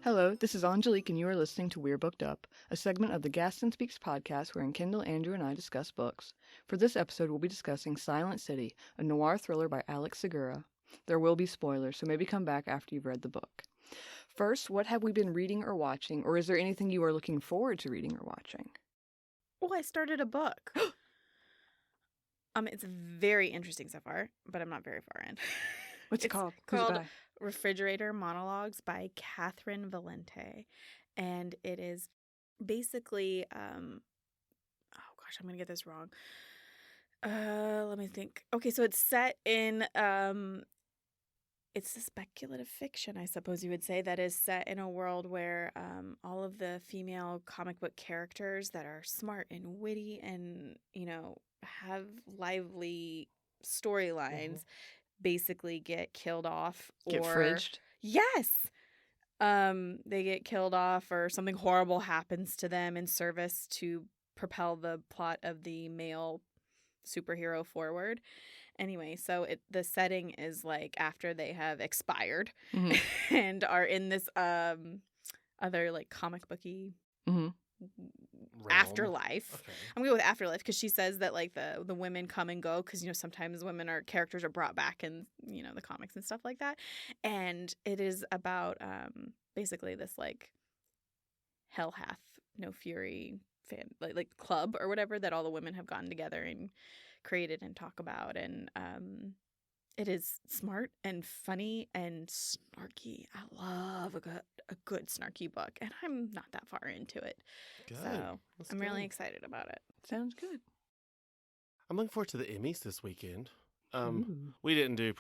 Hello, this is Angelique, and you are listening to We're Booked Up, a segment of the Gaston Speaks podcast wherein Kendall, Andrew, and I discuss books. For this episode, we'll be discussing Silent City, a noir thriller by Alex Segura. There will be spoilers, so maybe come back after you've read the book. First, what have we been reading or watching, or is there anything you are looking forward to reading or watching? Oh, I started a book. It's very interesting so far, but I'm not very far in. What's it called? It's called Refrigerator Monologues by Catherine Valente. And it is basically, oh gosh, I'm going to get this wrong. Let me think. Okay, so it's set in, it's a speculative fiction, I suppose you would say, that is set in a world where all of the female comic book characters that are smart and witty and, have lively storylines basically get killed off. Get fridged? Yes! They get killed off or something horrible happens to them in service to propel the plot of the male superhero forward. Anyway, so the setting is like after they have expired and are in this other like comic booky afterlife. Okay. I'm gonna go with afterlife because she says that like the women come and go because sometimes characters are brought back in the comics and stuff like that, and it is about basically this like hell hath no fury fan like club or whatever that all the women have gotten together and created and talk about, and it is smart and funny and snarky. I love a good snarky book, and I'm not that far into it. Good. So I'm really excited about it. Sounds good. I'm looking forward to the Emmys this weekend. We didn't do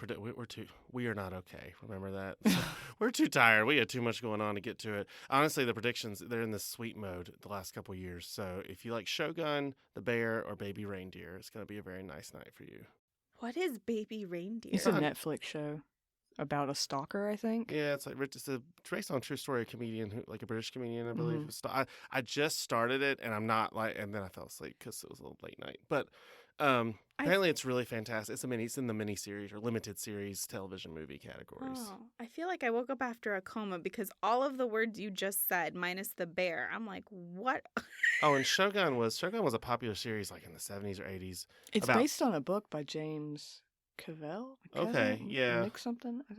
we are not okay. Remember that? So we're too tired. We had too much going on to get to it. Honestly, the predictions, they're in this sweet mode the last couple of years. So if you like Shogun, The Bear, or Baby Reindeer, it's going to be a very nice night for you. What is Baby Reindeer? It's a Netflix show about a stalker, I think. Yeah, it's based on a true story. A comedian, like a British comedian, I believe. I just started it, and I'm not and then I fell asleep because it was a little late night. But apparently, it's really fantastic. It's in the miniseries or limited series television movie categories. Oh, I feel like I woke up after a coma because all of the words you just said, minus the bear, I'm like, what? Oh, and Shogun was a popular series like in the 70s or 80s. It's based on a book by James Cavell. Okay, yeah. Nick something, I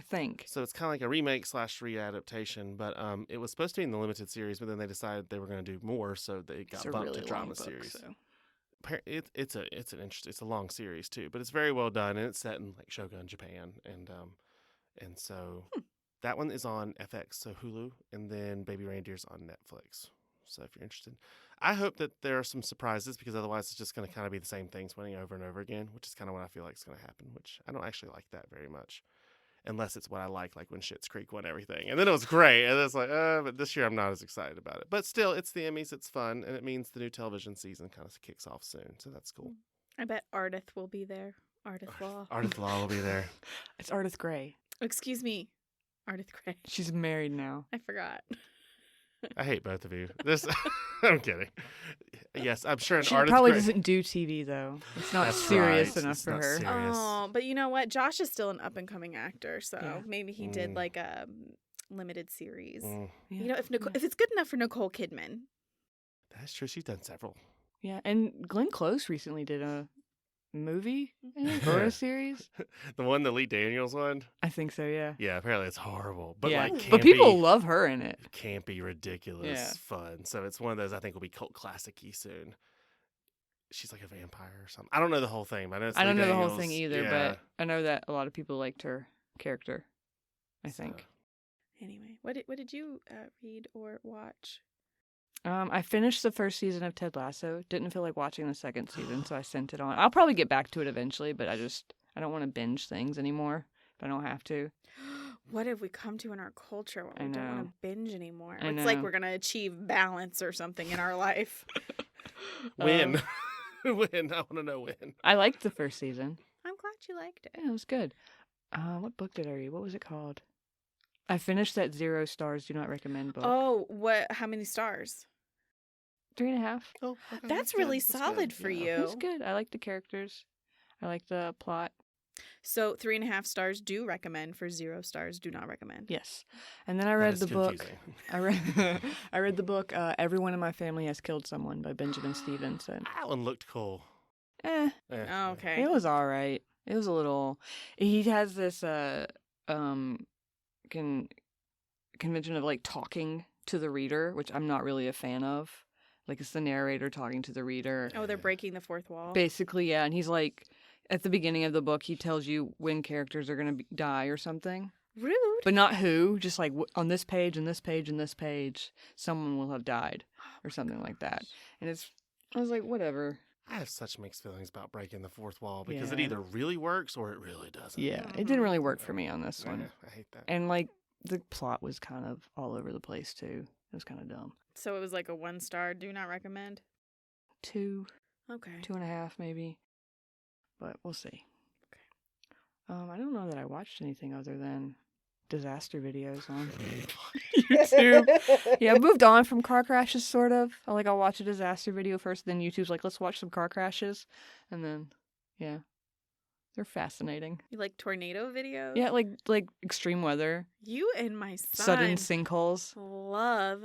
think. So it's kind of like a remake / readaptation, but it was supposed to be in the limited series, but then they decided they were going to do more, so they got bumped to drama series. So. It's a long series too, but it's very well done, and it's set in like Shogun, Japan, and so that one is on FX, so Hulu, and then Baby Reindeer's on Netflix. So if you're interested, I hope that there are some surprises because otherwise it's just going to kind of be the same things winning over and over again, which is kind of what I feel like is going to happen. Which I don't actually like that very much, unless it's what I like when Schitt's Creek won everything, and then it was great, and it's like, but this year I'm not as excited about it. But still, it's the Emmys, it's fun, and it means the new television season kind of kicks off soon, so that's cool. I bet Ardith will be there. Ardith Law. Ardith Law will be there. It's Ardith Gray. Excuse me, Ardith Gray. She's married now. I forgot. I hate both of you. I'm kidding. Yes, I'm sure. She probably doesn't do TV though. It's not serious enough for her. Serious. Oh, but you know what? Josh is still an up and coming actor, so maybe he did like a limited series. Yeah. If it's good enough for Nicole Kidman. That's true. She's done several. Yeah, and Glenn Close recently did a movie or a series. The one that Lee Daniels won? I think so, yeah. Yeah, apparently it's horrible. But but people love her in it. Campy, ridiculous, fun. So it's one of those I think will be cult classic-y soon. She's like a vampire or something. I don't know the whole thing, but I don't know the whole thing either, but I know that a lot of people liked her character, I think. Anyway, what did you read or watch? I finished the first season of Ted Lasso. Didn't feel like watching the second season, so I sent it on. I'll probably get back to it eventually, but I don't want to binge things anymore if I don't have to. What have we come to in our culture when we don't want to binge anymore? It's like we're going to achieve balance or something in our life. When? When? I want to know when. I liked the first season. I'm glad you liked it. Yeah, it was good. What book did I read? What was it called? I finished that 0 stars do not recommend book. Oh, what? How many stars? 3.5. Oh, okay. That's really solid for you. It was good. I like the characters. I like the plot. So 3.5 stars do recommend, for 0 stars do not recommend. Yes. And then I That read is the book. confusing. I read the book Everyone in My Family Has Killed Someone by Benjamin Stevenson. That one looked cool. Eh, Oh, okay. it was all right. It was a little. He has this convention of like talking to the reader, which I'm not really a fan of. Like it's the narrator talking to the reader. Oh, they're breaking the fourth wall. Basically, yeah. And he's like, at the beginning of the book, he tells you when characters are going to die or something. Rude. But not who, just like on this page and this page and this page, someone will have died or something like that. And I was like, whatever. I have such mixed feelings about breaking the fourth wall because it Yeah. either really works or it really doesn't. Yeah, it didn't really work for me on this Yeah, one. I hate that. And like the plot was kind of all over the place too. It was kind of dumb. So it was like a 1 star, do not recommend. 2, Okay. 2.5 maybe. But we'll see. Okay. I don't know that I watched anything other than disaster videos on YouTube. Yeah, I moved on from car crashes, sort of. I'll watch a disaster video first, then YouTube's like, let's watch some car crashes. And then, yeah. They're fascinating. You like tornado videos? Yeah, like extreme weather, You and my son sudden sinkholes. love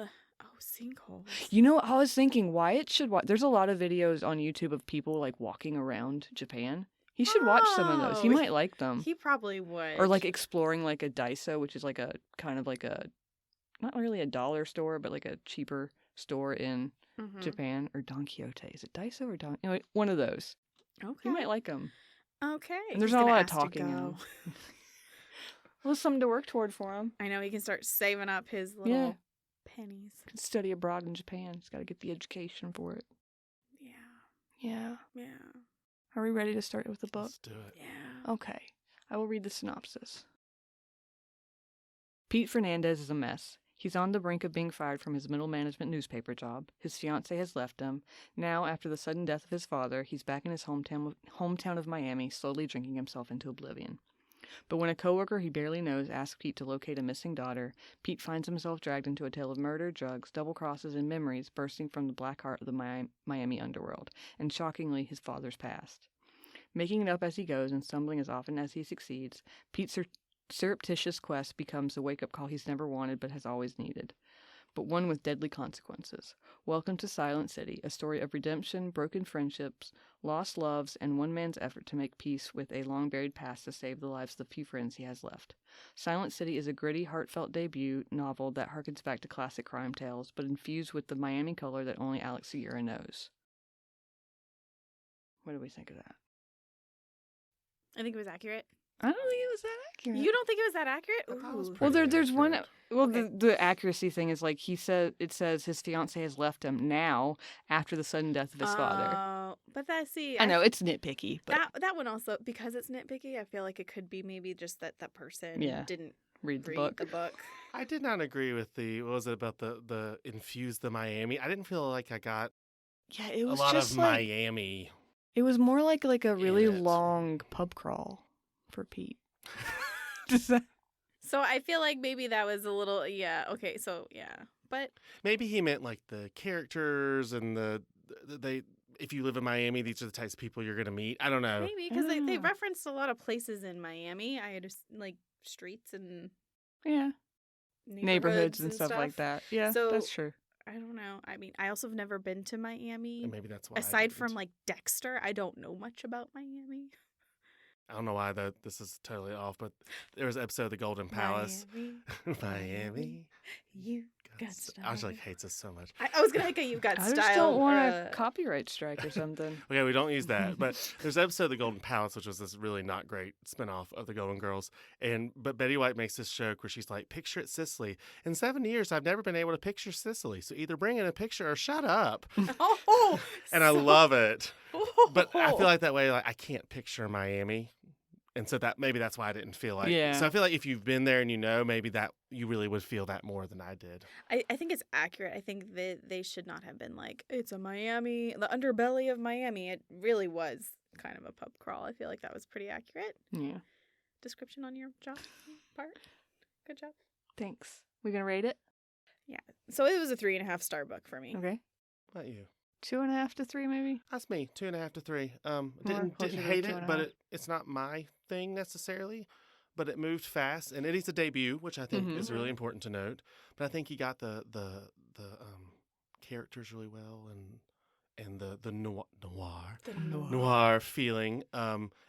sinkholes. You know, I was thinking Wyatt should watch. There's a lot of videos on YouTube of people like walking around Japan. He should watch some of those. He Oh, might like them. He probably would. Or like exploring like a Daiso, which is like a kind of like a not really a dollar store, but like a cheaper store in Mhm. Japan. Or Don Quixote. Is it Daiso or Don? Anyway, one of those. Okay. You might like them. Okay. And there's He's not a gonna lot of ask to talking in 'em. go. Well, something to work toward for him. I know he can start saving up his little Yeah. pennies. Could study abroad in Japan. He's got to get the education for it. Yeah. Yeah. Yeah. Are we ready to start with the book? Let's do it. Yeah. Okay. I will read the synopsis. Pete Fernandez is a mess. He's on the brink of being fired from his middle management newspaper job. His fiancée has left him. Now, after the sudden death of his father, he's back in his hometown of Miami, slowly drinking himself into oblivion. But when a coworker he barely knows asks Pete to locate a missing daughter, Pete finds himself dragged into a tale of murder, drugs, double crosses, and memories bursting from the black heart of the Miami underworld, and shockingly, his father's past. Making it up as he goes and stumbling as often as he succeeds, Pete's surreptitious quest becomes a wake-up call he's never wanted but has always needed, but one with deadly consequences. Welcome to Silent City, a story of redemption, broken friendships, lost loves, and one man's effort to make peace with a long-buried past to save the lives of the few friends he has left. Silent City is a gritty, heartfelt debut novel that harkens back to classic crime tales, but infused with the Miami color that only Alex Segura knows. What do we think of that? I think it was accurate. I don't think it was that accurate. You don't think it was that accurate? I thought it was Ooh. pretty Well, there's one. accurate. Well, Okay. the accuracy thing is like it says his fiance has left him now after the sudden death of his father. But I know it's nitpicky, but that one also, because it's nitpicky, I feel like it could be maybe just that person Yeah. didn't read the read book. the book. I did not agree with what was it about the infuse the Miami? I didn't feel like I got Yeah, it a was lot just of like Miami. it was more like a really it. long pub crawl for Pete. Does that- So I feel like maybe that was a little, yeah, okay, so yeah. But Maybe he meant like the characters and they. If you live in Miami, these are the types of people you're gonna meet. I don't know. maybe because they Oh. referenced a lot of places in Miami. I had like streets and yeah, neighborhoods and stuff like that. Yeah, So- that's true. I don't know. I mean, I also have never been to Miami. And maybe that's why. I Aside from didn't. like Dexter, I don't know much about Miami. I don't know why this is totally off, but there was an episode of The Golden Palace. Miami. You got Angelique style. hates us so much. I was gonna get you got I style. just don't want or, a copyright strike or something. Okay, we don't use that. But there's an episode of The Golden Palace, which was this really not great spinoff of The Golden Girls. But Betty White makes this joke where she's like, picture it Sicily. In 7 years, I've never been able to picture Sicily. So either bring in a picture or shut up. Oh, And I love it. But I Oh. feel like that way, like I can't picture Miami. And so maybe that's why I didn't feel like. Yeah. So I feel like if you've been there and you know, maybe that you really would feel that more than I did. I think it's accurate. I think that they should not have been like, it's a Miami, the underbelly of Miami. It really was kind of a pub crawl. I feel like that was pretty accurate Yeah, description on your job part. Good job. thanks. We gonna rate it? So it was a 3.5 star book for me. Okay. What about you? 2.5 to 3, maybe. That's me, 2.5 to 3. More Didn't closer to hate the it, but 2.5. it's not my thing necessarily. But it moved fast, and it is a debut, which I think is really important to note. But I think he got the characters really well, and the noir feeling.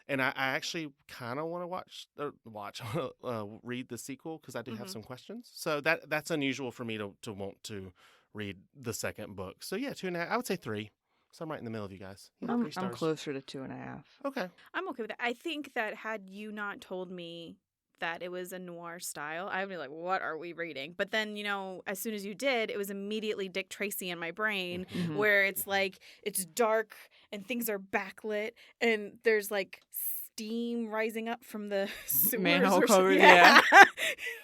And I actually kind of want to read the sequel because I do have some questions. So that's unusual for me to want to read the second book. So yeah, 2.5. I would say 3. So I'm right in the middle of you guys. Yeah, 3 I'm stars. closer to 2.5. Okay. I'm okay with that. I think that had you not told me that it was a noir style, I'd be like, what are we reading? But then, as soon as you did, it was immediately Dick Tracy in my brain, Mhm. where it's like, it's dark and things are backlit and there's like steam rising up from the sewers Manhole or covers, something. yeah.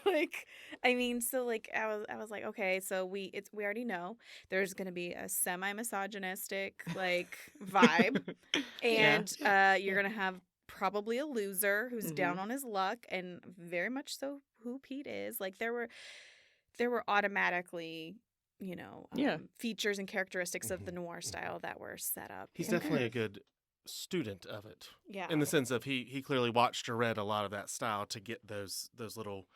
Like, I mean, so like I was like, okay, so we already know there's gonna be a semi-misogynistic like vibe, and you're gonna have probably a loser who's down on his luck, and very much so who Pete is. Like there were automatically, Yeah. features and characteristics of the noir style that were set up. He's in definitely there. a good student of it. Yeah. In the sense of he clearly watched or read a lot of that style to get those little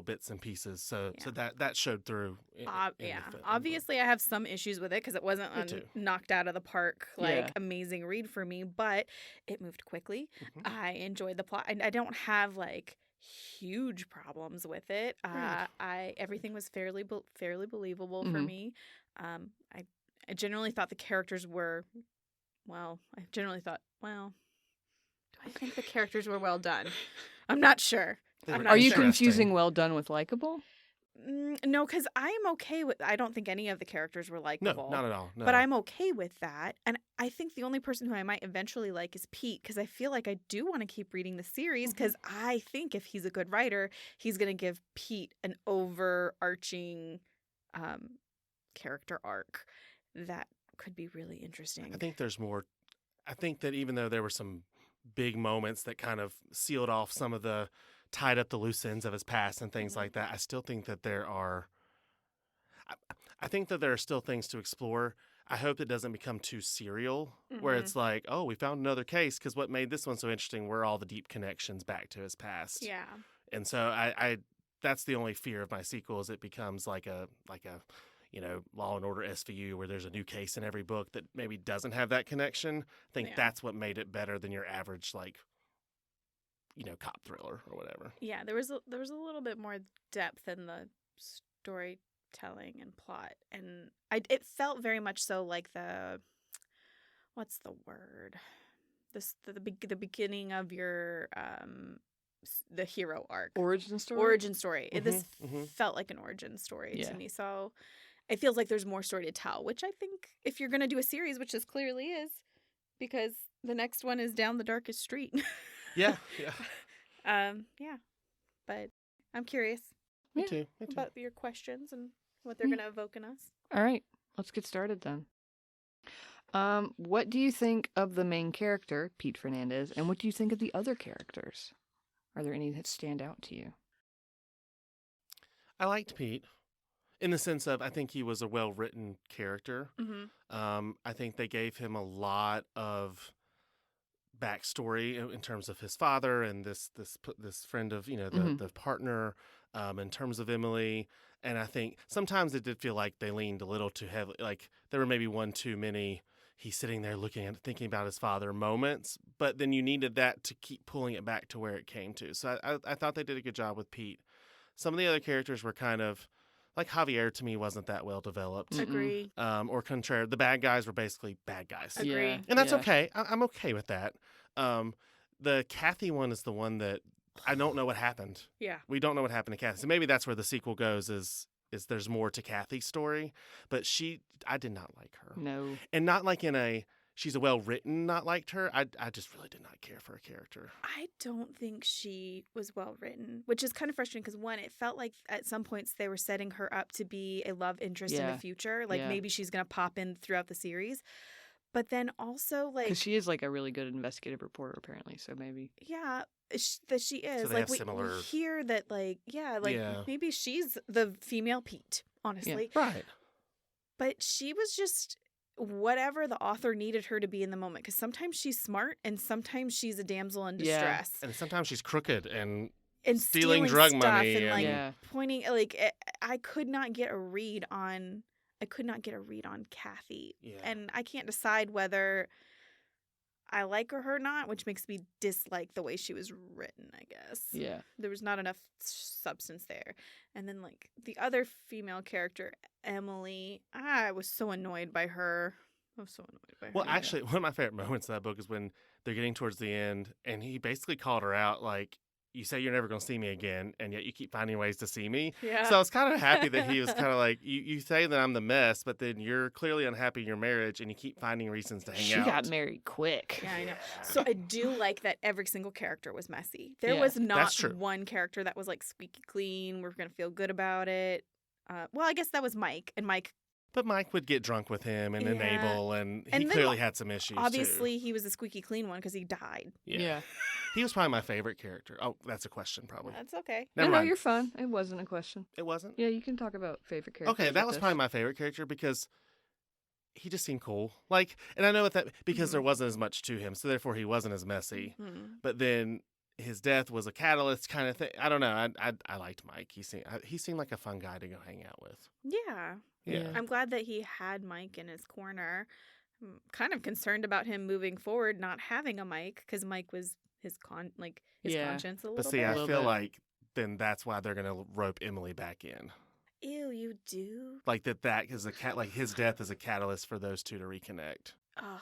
bits and pieces. So that showed through. In the book. Obviously, I have some issues with it because it wasn't Me a too. knocked out of the park, like Yeah. amazing read for me, but it moved quickly. Mhm. I enjoyed the plot, and I don't have like huge problems with it. Everything was fairly believable for me. I generally thought the characters were do I think the characters were well done? I'm not sure. They I'm were not Are you sure. confusing well done with likable? No, because I'm okay with. I don't think any of the characters were No, likable. not at all. No. But I'm okay with that. And I think the only person who I might eventually like is Pete, because I feel like I do want to keep reading the series, because I think if he's a good writer, he's going to give Pete an overarching character arc that could be really interesting. I think there's more. I think that even though there were some big moments that kind of sealed off some of the tied up the loose ends of his past and things like that, I still think that there are. I think that there are still things to explore. I hope it doesn't become too serial, where it's like, oh, we found another case, because what made this one so interesting were all the deep connections back to his past. Yeah. And so I that's the only fear of my sequel, is it becomes like a Law and Order SVU, where there's a new case in every book that maybe doesn't have that connection. I think that's what made it better than your average cop thriller or whatever. Yeah, there was a little bit more depth in the storytelling and plot, and it felt very much so like what's the word? The beginning of your the hero arc. Origin story? Origin story. This mhm. felt like an origin story Yeah. to me. So it feels like there's more story to tell, which I think if you're going to do a series, which this clearly is, because the next one is Down the Darkest Street. Yeah. Yeah. But I'm curious Me too. about your questions and what they're Yeah. going to evoke in us. All right, let's get started then. What do you think of the main character, Pete Fernandez, and what do you think of the other characters? Are there any that stand out to you? I liked Pete in the sense of I think he was a well-written character. Mm-hmm. I think they gave him a lot of backstory in terms of his father and this friend of the partner, in terms of Emily. And I think sometimes it did feel like they leaned a little too heavily. Like there were maybe one too many. He's sitting there thinking about his father moments, but then you needed that to keep pulling it back to where it came to. So I thought they did a good job with Pete. Some of the other characters were kind of like Javier, to me, wasn't that well developed. Agree. Or contrary, the bad guys were basically bad guys. Agree. Yeah. And that's Yeah. okay. I'm okay with that. The Kathy one is the one that I don't know what happened. Yeah. We don't know what happened to Kathy. So maybe that's where the sequel goes, is there's more to Kathy's story. But I did not like her. No. And not like she's a well-written, not liked her. I just really did not care for her character. I don't think she was well written, which is kind of frustrating because, one, it felt like at some points they were setting her up to be a love interest in Yeah. the future. Like Yeah. maybe she's going to pop in throughout the series. But then also, like, Because she is like a really good investigative reporter, apparently. So maybe. yeah, that she is. they Like have we similar- hear that, like, yeah, like Yeah. maybe she's the female Pete, honestly. Right. But she was just whatever the author needed her to be in the moment. Because sometimes she's smart and sometimes she's a damsel in Yeah. distress. And sometimes she's crooked and And stealing drug stuff money and like Yeah. pointing like I could not get a read on Kathy. Yeah. And I can't decide whether I like her or not, which makes me dislike the way she was written, I guess. Yeah. There was not enough substance there. And then like the other female character, Emily, I was so annoyed by her. I was so annoyed by her. Well, actually, one of my favorite moments of that book is when they're getting towards the end, and he basically called her out like, "You say you're never going to see me again, and yet you keep finding ways to see me." yeah. So I was kind of happy that he was kind of like, you say that I'm the mess, but then you're clearly unhappy in your marriage, and you keep finding reasons to hang She out. got married quick. Yeah, I know. So I do like that every single character was messy. There Yeah, was not that's true. one character that was like squeaky clean. We're going to feel good about it. Well, I guess that was Mike. And Mike, But Mike would get drunk with him and Yeah. enable, and he And then clearly had some issues, too. obviously, he was the squeaky clean one because he died. Yeah. He was probably my favorite character. Oh, that's a question, probably. That's okay. No, Never no, mind. you're fine. It wasn't a question. It wasn't? Yeah, you can talk about favorite characters. Okay, that with was this. probably my favorite character because he just seemed cool. Like, and I know that because Mhm. there wasn't as much to him, so therefore he wasn't as messy. Mhm. But then his death was a catalyst kind of thing. I don't know. I liked Mike. He seemed like a fun guy to go hang out with. Yeah. Yeah. I'm glad that he had Mike in his corner. I'm kind of concerned about him moving forward, not having a Mike, because Mike was his Yeah. conscience a little But see, bit. I little feel bit. like then that's why they're gonna rope Emily back in. Ew, you do? Like that is like his death is a catalyst for those two to reconnect Ugh.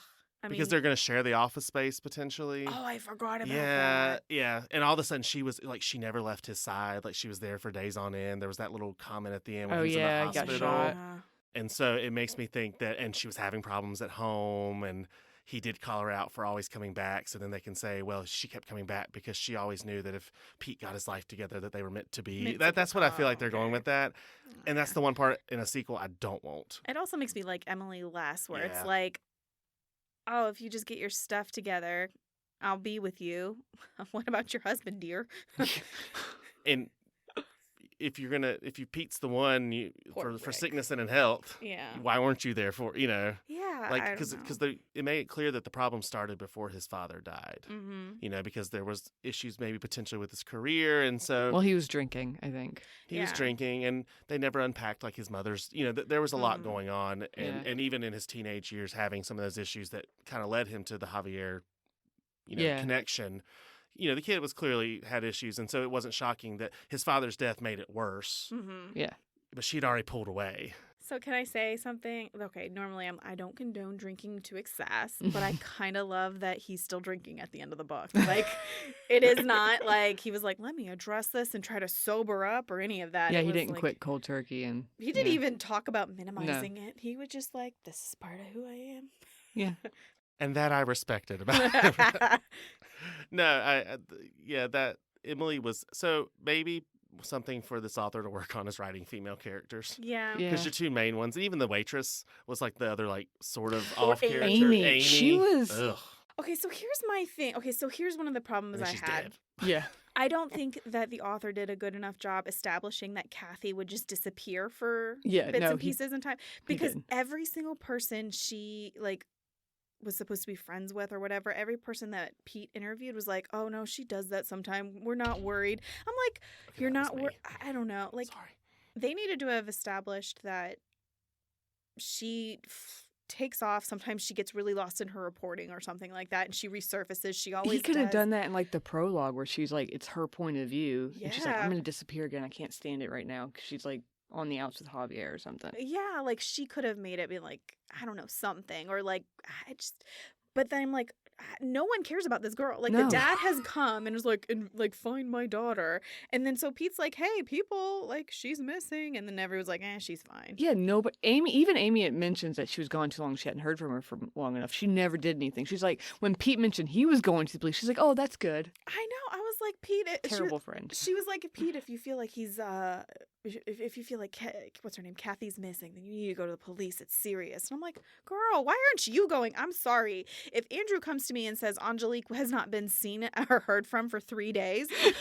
because they're gonna share the office space potentially. Oh, I forgot about Yeah, that. yeah. And all of a sudden she was like, she never left his side. Like she was there for days on end. There was that little comment at the end when Oh, he was yeah, in he the got hospital. shot. Yeah. And so it makes me think that, and she was having problems at home, and he did call her out for always coming back. So then they can say, well, she kept coming back because she always knew that if Pete got his life together, that they were meant to be. Meant to be. That's what I feel like Oh, they're going okay. with that. And that's Okay. the one part in a sequel I don't want. It also makes me like Emily less, where Yeah. it's like, oh, if you just get your stuff together, I'll be with you. What about your husband, dear? And if you Pete's the one Poor for Rick. sickness and in health, Yeah. why weren't you there for, Yeah. like, because it made it clear that the problem started before his father died. Mm-hmm. Because there was issues maybe potentially with his career, and so Well, he was drinking, I think. he was Yeah. drinking, and they never unpacked like his mother's. There was a lot Mhm. going on, and Yeah. and even in his teenage years, having some of those issues that kind of led him to the Javier, Yeah. connection. The kid was clearly had issues, and so it wasn't shocking that his father's death made it worse. Mm-hmm. Yeah. But she'd already pulled away. So can I say something? Okay, normally I don't condone drinking to excess, but I kind of love that he's still drinking at the end of the book. Like, it is not like he was like, let me address this and try to sober up or any of that. Yeah, It he was didn't like- quit cold turkey, and He didn't yeah. even talk about minimizing it. He was just like, this is part of who I am. Yeah. And that I respected about him. No, that Emily was, so maybe something for this author to work on is writing female characters. Yeah. Yeah. Because your two main ones, and even the waitress was like the other like sort of Or off character. Amy. She was- Ugh. Okay, so here's my thing. Okay, so here's one of the problems And I she's had. dead. Yeah. I don't think that the author did a good enough job establishing that Kathy would just disappear for Yeah, bits no, and he- pieces in time. he Because didn't. every single person she was supposed to be friends with or whatever, every person that Pete interviewed was like, oh no, she does that sometime. We're not worried. I'm like, Okay, you're that was not me. worried. I don't know. Like, Sorry. they needed to have established that she takes off. Sometimes she gets really lost in her reporting or something like that, and she resurfaces. She always He could have does. done that in like the prologue where she's like, it's her point of view. And she's like, Yeah. I'm going to disappear again. I can't stand it right now. Because she's like on the outs with Javier or something. Yeah, like she could have made it be like, I don't know, something, or like, but then I'm like, no one cares about this girl. Like, No. the dad has come and was like, find my daughter. And then so Pete's like, hey, people, like, she's missing. And then everyone's like, she's fine. Yeah, no, but even Amy it mentions that she was gone too long. She hadn't heard from her for long enough. She never did anything. She's like, when Pete mentioned he was going to the police, she's like, oh, that's good. I know. I was like, Pete. Terrible friend. She was like, Pete, if you feel like he's, if you feel like, what's her name? Kathy's missing, then you need to go to the police. It's serious. And I'm like, girl, why aren't you going? I'm sorry. If Andrew comes to me and says Angelique has not been seen or heard from for 3 days, I'm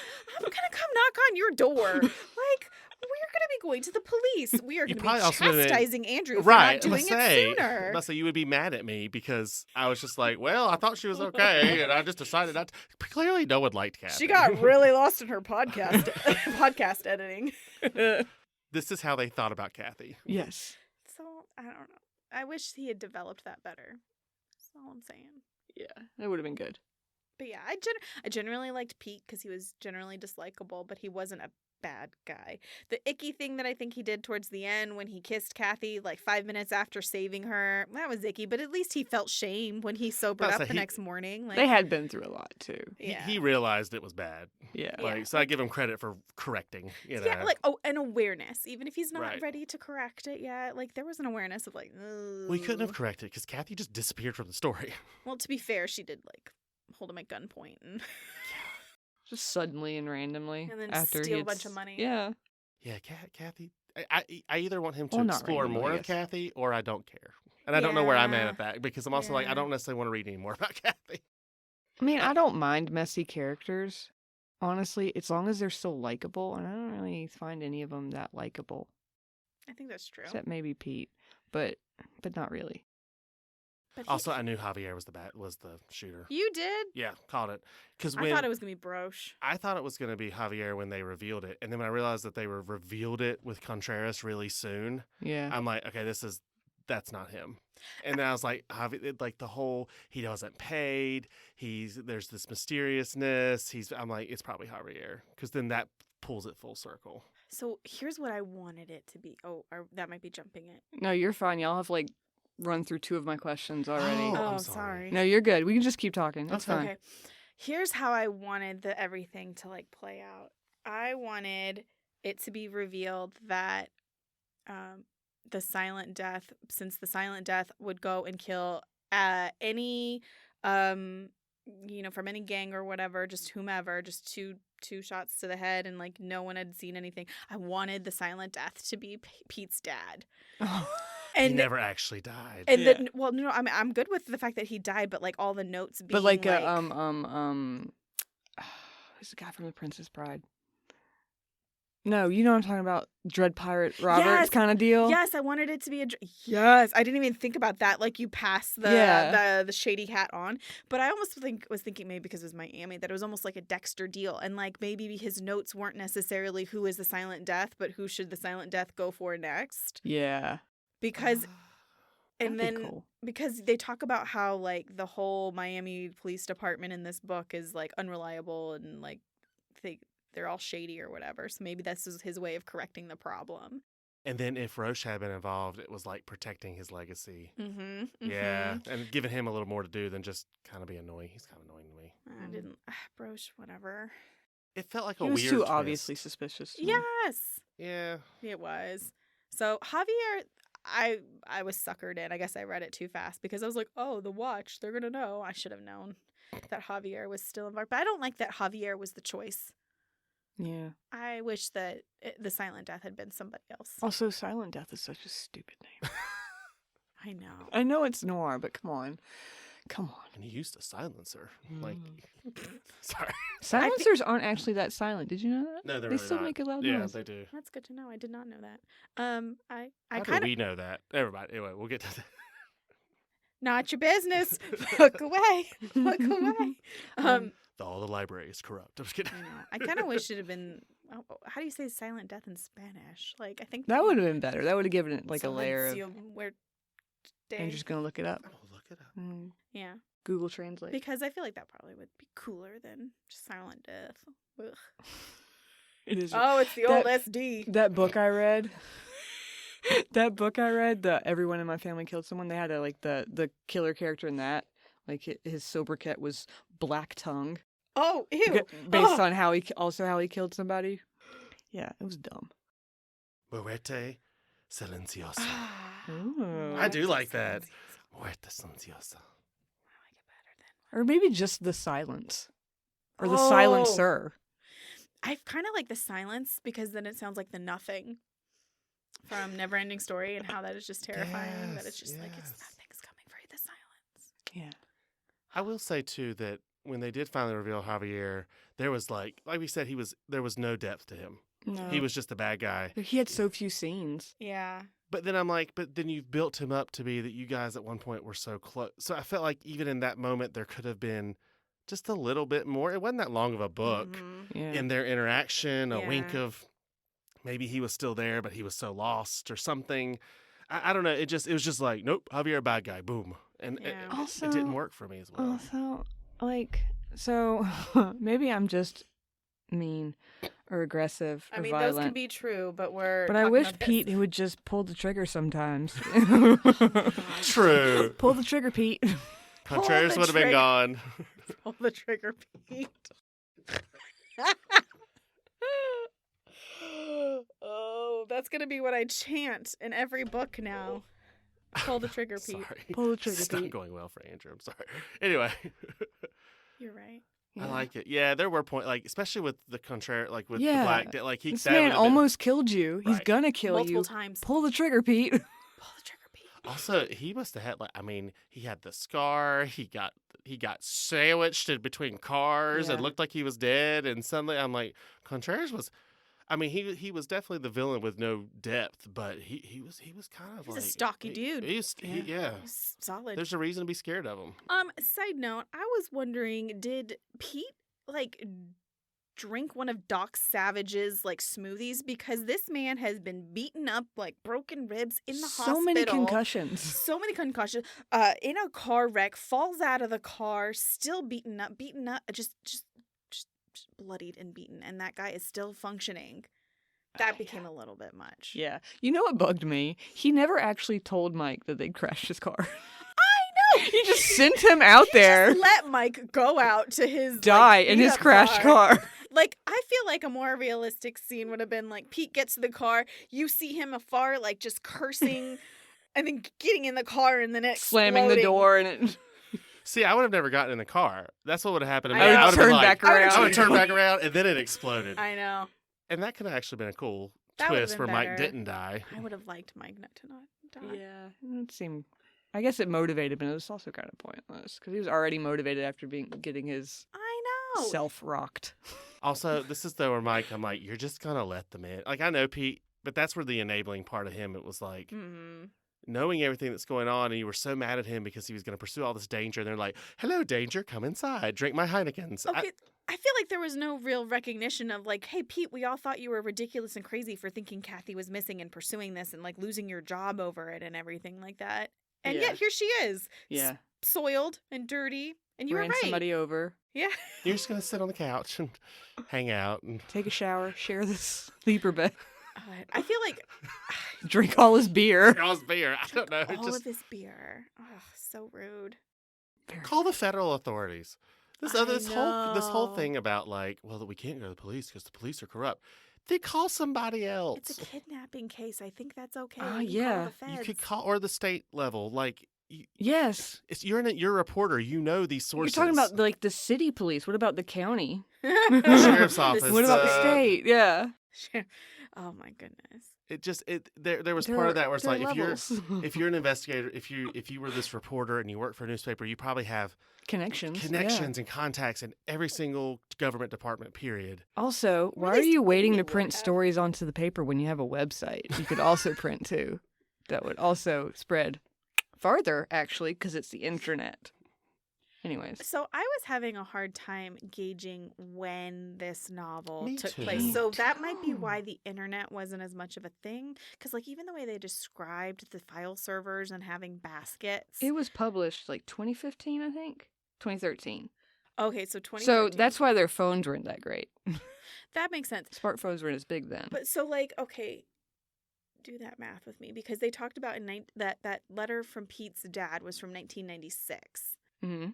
going to come knock on your door. Like, we're going to be going to the police. We are You going to be probably also been- chastising Andrew for Right, not doing it sooner. Must say you would be mad at me because I was just like, well, I thought she was okay, and I just decided not. Clearly, no one liked Kathy. She got really lost in her podcast editing. This is how they thought about Kathy. Yes. So I don't know. I wish he had developed that better. That's all I'm saying. Yeah, that would have been good. But yeah, I generally liked Pete because he was generally dislikable, but he wasn't a bad guy. The icky thing that I think he did towards the end when he kissed Kathy like 5 minutes after saving her, that was icky, but at least he felt shame when he sobered I'll up say the he- next morning. Like, They had been through a lot too. yeah. He realized it was bad. Yeah. Yeah. So I give him credit for correcting. You know. Yeah, like an awareness. Even if he's not Right. ready to correct it yet, like there was an awareness of like. We couldn't have "Ugh." corrected because Kathy just disappeared from the story. Well, to be fair, she did like hold him at gunpoint and Just suddenly and randomly. And then after steal a he bunch had of money. Yeah. Yeah, Kathy. I either want him to Well, not explore randomly, more I of guess. Kathy or I don't care. And I don't know where I'm Yeah. at that because I'm also like, I Yeah. don't necessarily want to read any more about Kathy. I mean, I don't mind messy characters, honestly, as long as they're still likable, and I don't really find any of them that likable, I think that's true. except maybe Pete, but not really. But Also, I knew Javier was the shooter. you did. Yeah, called it. Because I thought it was gonna be Broche. I thought it was going to be Javier when they revealed it, and then when I realized that they revealed it with Contreras really soon, Yeah. I'm like, okay, that's not him. And then I was like, like the whole he wasn't paid. There's this mysteriousness. I'm like, it's probably Javier because then that pulls it full circle. So here's what I wanted it to be. Oh, that might be jumping it. No, you're fine. Y'all have like run through 2 of my questions already. Oh, Oh, I'm sorry. sorry. No, you're good. We can just keep talking. That's Okay. fine. Okay. Here's how I wanted everything to like play out. I wanted it to be revealed that the silent death, since the silent death would go and kill any from any gang or whatever, just whomever, just two shots to the head, and like no one had seen anything. I wanted the silent death to be Pete's dad. He And never actually died. and Yeah. then, well, no, I'm good with the fact that he died, but like all the notes being But like, who's the guy from The Princess Bride? No, you know what I'm talking about. Dread Pirate Roberts Yes. kind of deal. Yes, I wanted it to be yes. I didn't even think about that. Like you pass the shady hat on, but I almost was thinking maybe because it was Miami that it was almost like a Dexter deal, and like maybe his notes weren't necessarily who is the silent death, but who should the silent death go for next? Yeah. Because and That'd be then cool. because they talk about how like the whole Miami Police Department in this book is like unreliable and like they're all shady or whatever. So maybe this is his way of correcting the problem. And then if Roche had been involved, it was like protecting his legacy. Mm-hmm. Yeah, and giving him a little more to do than just kind of be annoying. He's kind of annoying to me. I didn't, Broche, whatever. It felt like a He was weird too twist. obviously suspicious. to me. Yes, Yeah. it was. So Javier, I was suckered in. I guess I read it too fast because I was like, oh, the watch, they're gonna know. I should have known that Javier was still involved. But I don't like that Javier was the choice. Yeah. I wish that the silent death had been somebody else. Also, Silent Death is such a stupid name. I know. I know it's noir, but come on. And he used a silencer. Like, sorry. Silencers aren't actually that silent. Did you know that? No, they're They really still not. make a loud Yeah, noise. they do. That's good to know. I did not know that. I How kind do of we know that? Everybody. Anyway, we'll get to that. not your business. Look away. Look away. All the library is corrupt. I'm just kidding. I know. I kind of wish it had been. How do you say silent death in Spanish? Like I think That would have been better. That would have given it like a layer of. Where I'm just gonna look it up. Oh, look it up. yeah, Google Translate. because I feel like that probably would be cooler than just silent death. Ugh. It is. Oh, it's the That- old SD. That book I read. The Everyone in My Family Killed Someone. They had the killer character in that. Like his sobriquet was Black Tongue, Oh, ew. based on how he killed somebody. Yeah, it was dumb. Muerte silenciosa. Ooh. I do like that. Muerte silenciosa. I like it better than. Or maybe just the silence, or the Oh. silencer. I kind of like the silence because then it sounds like the nothing from Neverending Story and how that is just terrifying. That it's Yes, just like it's yes. nothing's coming for you. The silence. Yeah. I will say too that when they did finally reveal Javier, there was like we said, there was no depth to him. No. He was just the bad guy. He had so few scenes. Yeah. But then I'm like, but then you've built him up to be that you guys at one point were so close. So I felt like even in that moment, there could have been just a little bit more. It wasn't that long of a book Mhm. Yeah. in their interaction, a wink Yeah. of maybe he was still there, but he was so lost or something. I don't know. It was just like, nope, Javier, bad guy, boom. And Yeah. it didn't work for me as well. Also, like, so maybe I'm just mean or aggressive I or mean, violent. those can be true, but we're. But I talking wish about this. Pete would just pull the trigger sometimes. True. Pull the trigger, Pete. Contreras the would have been trigger. gone. Pull the trigger, Pete. Oh, that's gonna be what I chant in every book now. Pull the trigger, Pete. Sorry. Pull the trigger, It's not Pete. going well for Andrew. I'm sorry. Anyway. You're right. I like it. Yeah, there were points, like especially with the Contreras, like with Yeah. the black, like This that man would have been- almost killed you. He's Right. gonna kill Multiple you. times. Pull the trigger, Pete. Pull the trigger, Pete. Also, he must have had like, I mean, he had the scar. He got sandwiched in between cars and Yeah. looked like he was dead. And suddenly, I'm like, Contreras was. I mean, he was definitely the villain with no depth, but he was kind of He's a like stocky dude. Yeah. He's solid. There's a reason to be scared of him. Side note, I was wondering, did Pete like drink one of Doc Savage's like smoothies? Because this man has been beaten up, like broken ribs in the hospital. So many concussions. So many concussions. In a car wreck, falls out of the car, still beaten up, just bloodied and beaten, and that guy is still functioning. That became a little bit much. Yeah. You know what bugged me? He never actually told Mike that they'd crashed his car. I know. He just sent him out there. Just let Mike go out to his Die like, in his beat-up crashed car. Like, I feel like a more realistic scene would have been like Pete gets to the car, you see him afar, like just cursing, and then getting in the car, and then it Slamming the exploding. door and it. See, I would have never gotten in the car. That's what would have happened to me. I know. I would have Turned been like, back around. I would turn back around, and then it exploded. I know. And that could have actually been a cool That would've twist been where Mike better. didn't die. I would have liked Mike not to die. Yeah, it seemed. I guess it motivated, but it was also kind of pointless because he was already motivated after getting his I know. self rocked. Also, this is though where Mike, I'm like, you're just gonna let them in. Like I know Pete, but that's where the enabling part of him. It was like knowing everything that's going on, and you were so mad at him because he was going to pursue all this danger. And they're like, "Hello, danger, come inside, drink my Heinekens." Okay, I feel like there was no real recognition of like, hey, Pete, we all thought you were ridiculous and crazy for thinking Kathy was missing and pursuing this and like losing your job over it and everything like that. And Yeah. yet here she is, Yeah, soiled and dirty. And you ran were right. somebody over, Yeah. You're just gonna sit on the couch and hang out and take a shower, share this sleeper bed, I feel like drink all his beer. girls beer. I don't know. all Just of this beer. Oh, so rude. call the federal authorities. This I this whole know. thing about like, well, we can't go to the police because the police are corrupt. They call somebody else. It's a kidnapping case. I think that's okay. Ah, We can yeah. call the feds. You could call or the state level. Like Yes, you're a reporter. You know these sources. you're talking about like the city police. What about the county? Sheriff's The office. What about the uh, state? Yeah, Oh my goodness. there was There part are- of that where it's there are like levels. if you're an investigator, if you were this reporter and you work for a newspaper, you probably have connections. yeah. connections and contacts in every single government department. Period. Also, Were why they are you still waiting doing to it print like that? stories onto the paper when you have a website? You could also print too. That would also spread farther, actually, because it's the internet. Anyways, So I was having a hard time gauging when this novel Me took too. place. Me So that might be too. why the internet wasn't as much of a thing. Because like even the way they described the file servers and having baskets. it was published like 2015, I think. 2013. Okay, so 2013. So that's why their phones weren't that great. that makes sense. Smartphones weren't as big then. But so like okay, do that math with me because they talked about that letter from Pete's dad was from 1996. hmm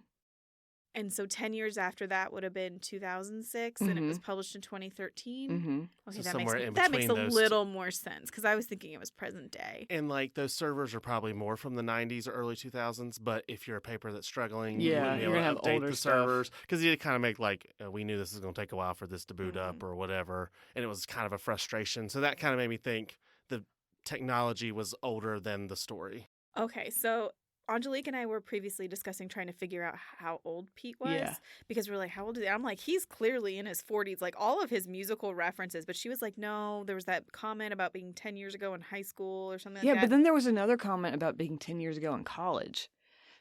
And so 10 years after that would have been 2006 and it was published in 2013. hmm Okay, So that somewhere makes in that makes a between those little more sense because I was thinking it was present day. And like those servers are probably more from the 90s or early 2000s. But if you're a paper that's struggling, Yeah, you wouldn't be you're able gonna to have update older the stuff. servers because you kind of make like we knew this was going to take a while for this to boot up Mm-hmm. or whatever, and it was kind of a frustration. So that kind of made me think the technology was older than the story. Okay, so Angelique and I were previously discussing trying to figure out how old Pete was. Yeah. Because we're like, how old is he? I'm like, he's clearly in his 40s, like all of his musical references. But she was like, no, there was that comment about being 10 years ago in high school or something Yeah, like but that. then there was another comment about being 10 years ago in college.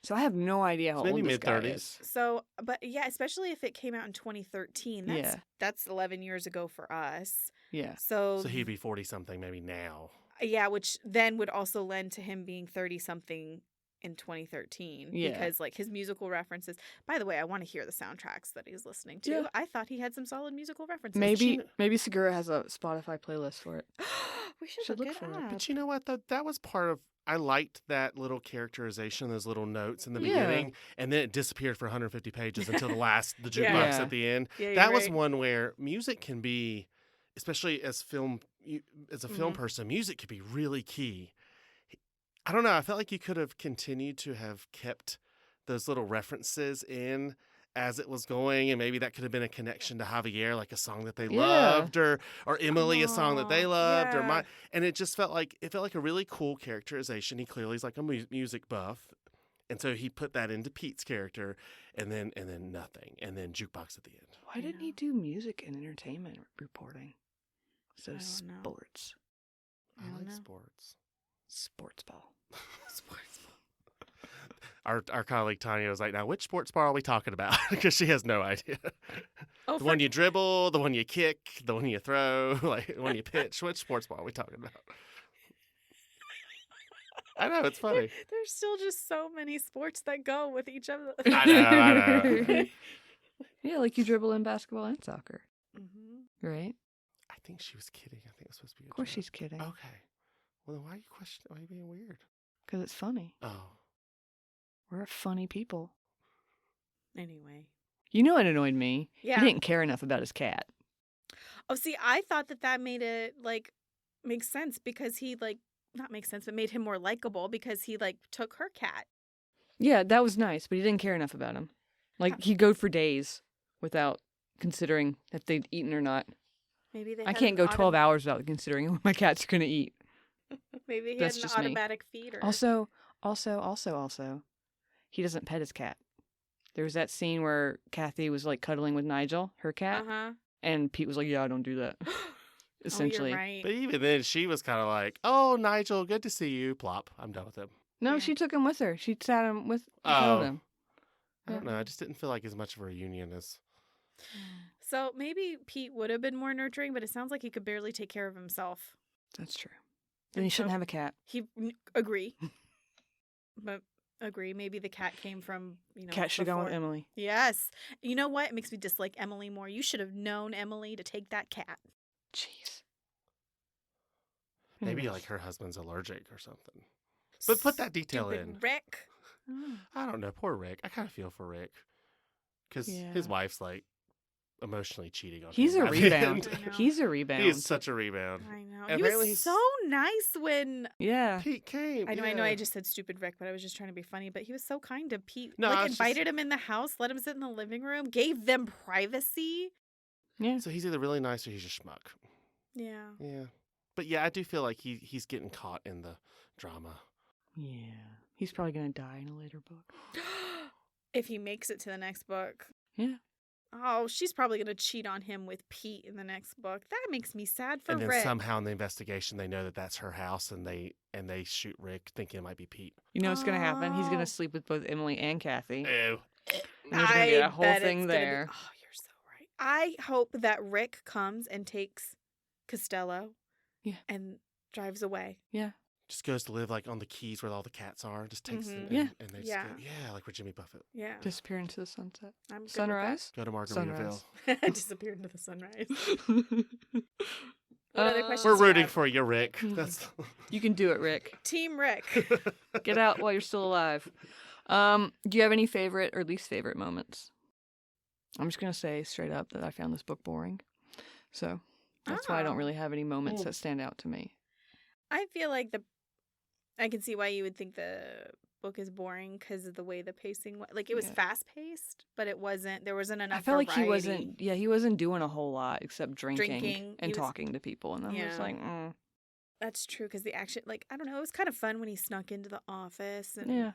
So I have no idea how Maybe old this guy mid-30s. is. So, but yeah, especially if it came out in 2013. Yeah. That's 11 years ago for us. Yeah. So, So he'd be 40-something maybe now. yeah, which then would also lend to him being 30-something in 2013 Yeah. because like his musical references. By the way, I want to hear the soundtracks that he's listening to. Yeah. I thought he had some solid musical references. Maybe Segura has a Spotify playlist for it. We should Should look look it for it. up. But you know what? That was part of. I liked that little characterization, those little notes in the Yeah. beginning, and then it disappeared for 150 pages until the jukebox Yeah. at the end. Yeah, you're That was right. one where music can be, especially as a film Mhm. person, music could be really key. I don't know. I felt like you could have continued to have kept those little references in as it was going, and maybe that could have been a connection to Javier, like a song that they Yeah. loved, or Emily, a song that they Aw, loved, or yeah. my. And it just felt like a really cool characterization. He clearly is like a music buff, and so he put that into Pete's character, and then nothing, and then jukebox at the end. Why didn't he do music and entertainment reporting instead of I don't know. sports? I I don't like know. sports. Sports ball. Sports. Our colleague Tanya was like, "Now, which sports bar are we talking about?" Because she has no idea. Oh, The one you dribble, the one you kick, the one you throw, like the one you pitch. Which sports ball are we talking about? I know, it's funny. There's still just so many sports that go with each other. I know. Yeah, like you dribble in basketball and soccer, Mhm. right? I think she was kidding. I think it was supposed to be a Of course joke. she's kidding. Okay. Well, then why are you questioning? Why are you being weird? Because it's funny. Oh. We're funny people. Anyway. You know what annoyed me? Yeah. He didn't care enough about his cat. Oh, see, I thought that made it like make sense because he like not make sense, but made him more likable because he like took her cat. Yeah, that was nice, but he didn't care enough about him. Like, he'd go for days without considering if they'd eaten or not. Maybe they. I had can't an go 12 hours without considering what my cat's going to eat. Maybe he That's had an just me. automatic feeder. Also, he doesn't pet his cat. There was that scene where Kathy was like cuddling with Nigel, her cat, Uh-huh. and Pete was like, "Yeah, I don't do that." Essentially. Oh, you're right. But even then, she was kind of like, "Oh, Nigel, good to see you." Plop. I'm done with him. No, Yeah. she took him with her. She sat him with Oh. him. I don't know. I just didn't feel like as much of a reunion as. So maybe Pete would have been more nurturing, but it sounds like he could barely take care of himself. That's true. Then And you shouldn't so- have a cat. Agree. But agree. Maybe the cat came from, Cat should have gone with before. Emily. Yes. You know what? It makes me dislike Emily more. You should have known Emily to take that cat. Jeez. Maybe Anyways. like her husband's allergic or something. But put that detail Stupid in. Rick. Oh. I don't know. Poor Rick. I kind of feel for Rick. Because Yeah. his wife's like emotionally cheating on He's him. a at the rebound. end. I know. He's a rebound. He is such a rebound. I know. And He apparently was he's- so nice when Yeah. Pete came. I know yeah. I just said stupid Rick, but I was just trying to be funny. But he was so kind to Pete. No, I like was just- invited him in the house, let him sit in the living room, gave them privacy. Yeah. So he's either really nice or he's a schmuck. Yeah. Yeah. But yeah, I do feel like he's getting caught in the drama. Yeah. He's probably going to die in a later book. If he makes it to the next book. Yeah. Oh, she's probably going to cheat on him with Pete in the next book. That makes me sad for And then Rick. somehow in the investigation they know that that's her house and they shoot Rick thinking it might be Pete. You know what's going to happen? He's going Oh. to sleep with both Emily and Kathy. Ew. And there's going to be a whole bet thing it's gonna be- there. oh, you're so right. I hope that Rick comes and takes Costello Yeah. and drives away. Yeah. Just goes to live like on the Keys where all the cats are. Just takes them. Mhm. Yeah. And they just Yeah. go, yeah, like with Jimmy Buffett. Yeah. Disappear into the sunset. I'm good with that. Sunrise? Go to Margaritaville. Sunrise. Disappeared into the sunrise. What other questions We're you rooting have? for you, Rick. Mhm. That's You can do it, Rick. Team Rick. Get out while you're still alive. Do you have any favorite or least favorite moments? I'm just going to say straight up that I found this book boring. So that's why I don't Oh. really have any moments Mm. that stand out to me. I feel like I can see why you would think the book is boring because of the way the pacing was. Like it was Yeah. fast paced, but there wasn't enough I felt like variety. he wasn't doing a whole lot except drinking Drinking. and He was- talking to people. And I'm just Yeah. like, That's true because the action, like, I don't know, it was kind of fun when he snuck into the office and yeah.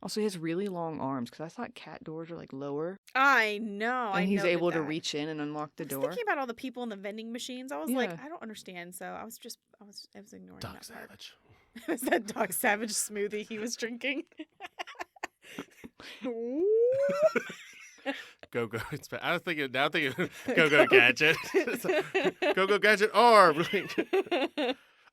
Also, he has really long arms because I thought cat doors are like lower, I know. and I he's noted able to that. reach in and unlock the I was door. thinking about all the people in the vending machines. I was like, Yeah. I don't understand. So I was ignoring Doc that part. Savage. It was that Doc Savage smoothie he was drinking. Go go. I was thinking now. Thinking go go gadget. Go go gadget arm.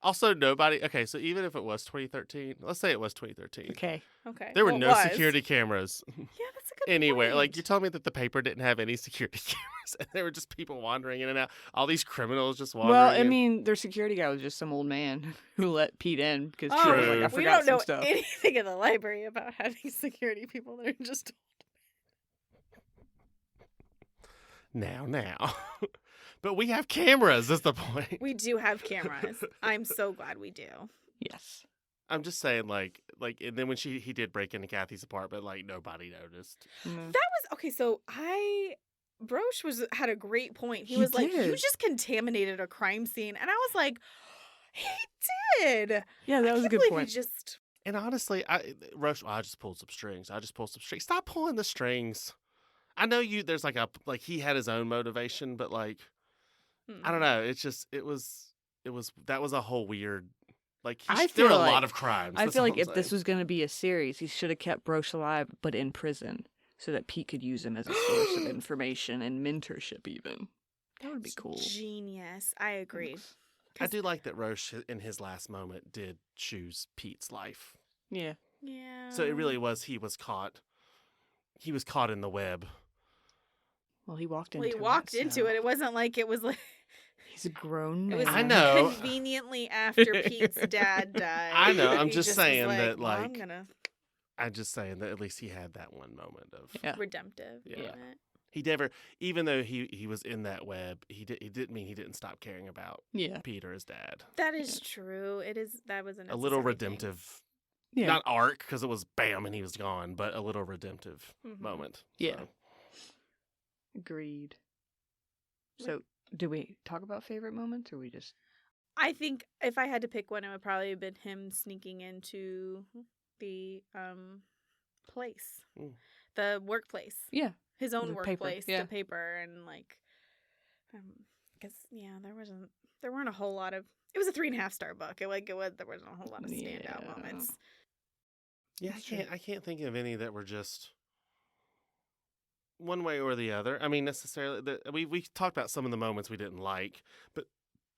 Also, nobody. Okay, so even if it was 2013, let's say it was 2013. Okay. Okay. There were well, no it was. security cameras Yeah, that's a good anywhere. Like point. you're telling me that the paper didn't have any security cameras, and there were just people wandering in and out. All these criminals just wandering. Well, I in. mean, their security guy was just some old man who let Pete in because Oh, Pete was like, I True. we forgot don't some know stuff. anything in the library about having security people. They're just now. But we have cameras. That's the point. we do have cameras. I'm so glad we do. Yes. I'm just saying, like, and then when he did break into Kathy's apartment, like nobody noticed. No. That was okay. So Broche had a great point. He was like, you did. just contaminated a crime scene, and I was like, he did. Yeah, that I was a can't good believe point. He just And honestly, I just pulled some strings. Stop pulling the strings. I know you. There's like he had his own motivation, but like I don't know. It's just it was that was a whole weird. Like there were a lot of crimes. I That's feel all like I'm if this saying. was going to be a series, he should have kept Broche alive, but in prison, so that Pete could use him as a source of information and mentorship. Even that would be cool. Genius. I agree. I do like that Roche in his last moment did choose Pete's life. Yeah. Yeah. So it really was he was caught in the web. Well, he walked Well, into. he walked it, into so it. It wasn't like it was like He's a grown it man. was I know. conveniently after Pete's dad died. I know, I'm He just was saying like, that, well, I'm like, gonna I'm just saying that at least he had that one moment of Yeah. redemptive. Yeah. moment. he never, even though he was in that web, it didn't mean he didn't stop caring about Yeah. Pete or his dad. That is true. It is. That was A little redemptive, Yeah. not arc because it was bam and he was gone, but a little redemptive Mhm. moment. Yeah. So. Agreed. So, do we talk about favorite moments, or we just? I think if I had to pick one, it would probably have been him sneaking into the place, Mm. the workplace, Yeah. his own The paper, workplace, yeah. the paper, and like, because there weren't a whole lot of. It was a 3.5-star book. There wasn't a whole lot of standout Yeah. moments. Yeah, That's true. I can't think of any that were just one way or the other. I mean, necessarily, we talked about some of the moments we didn't like, but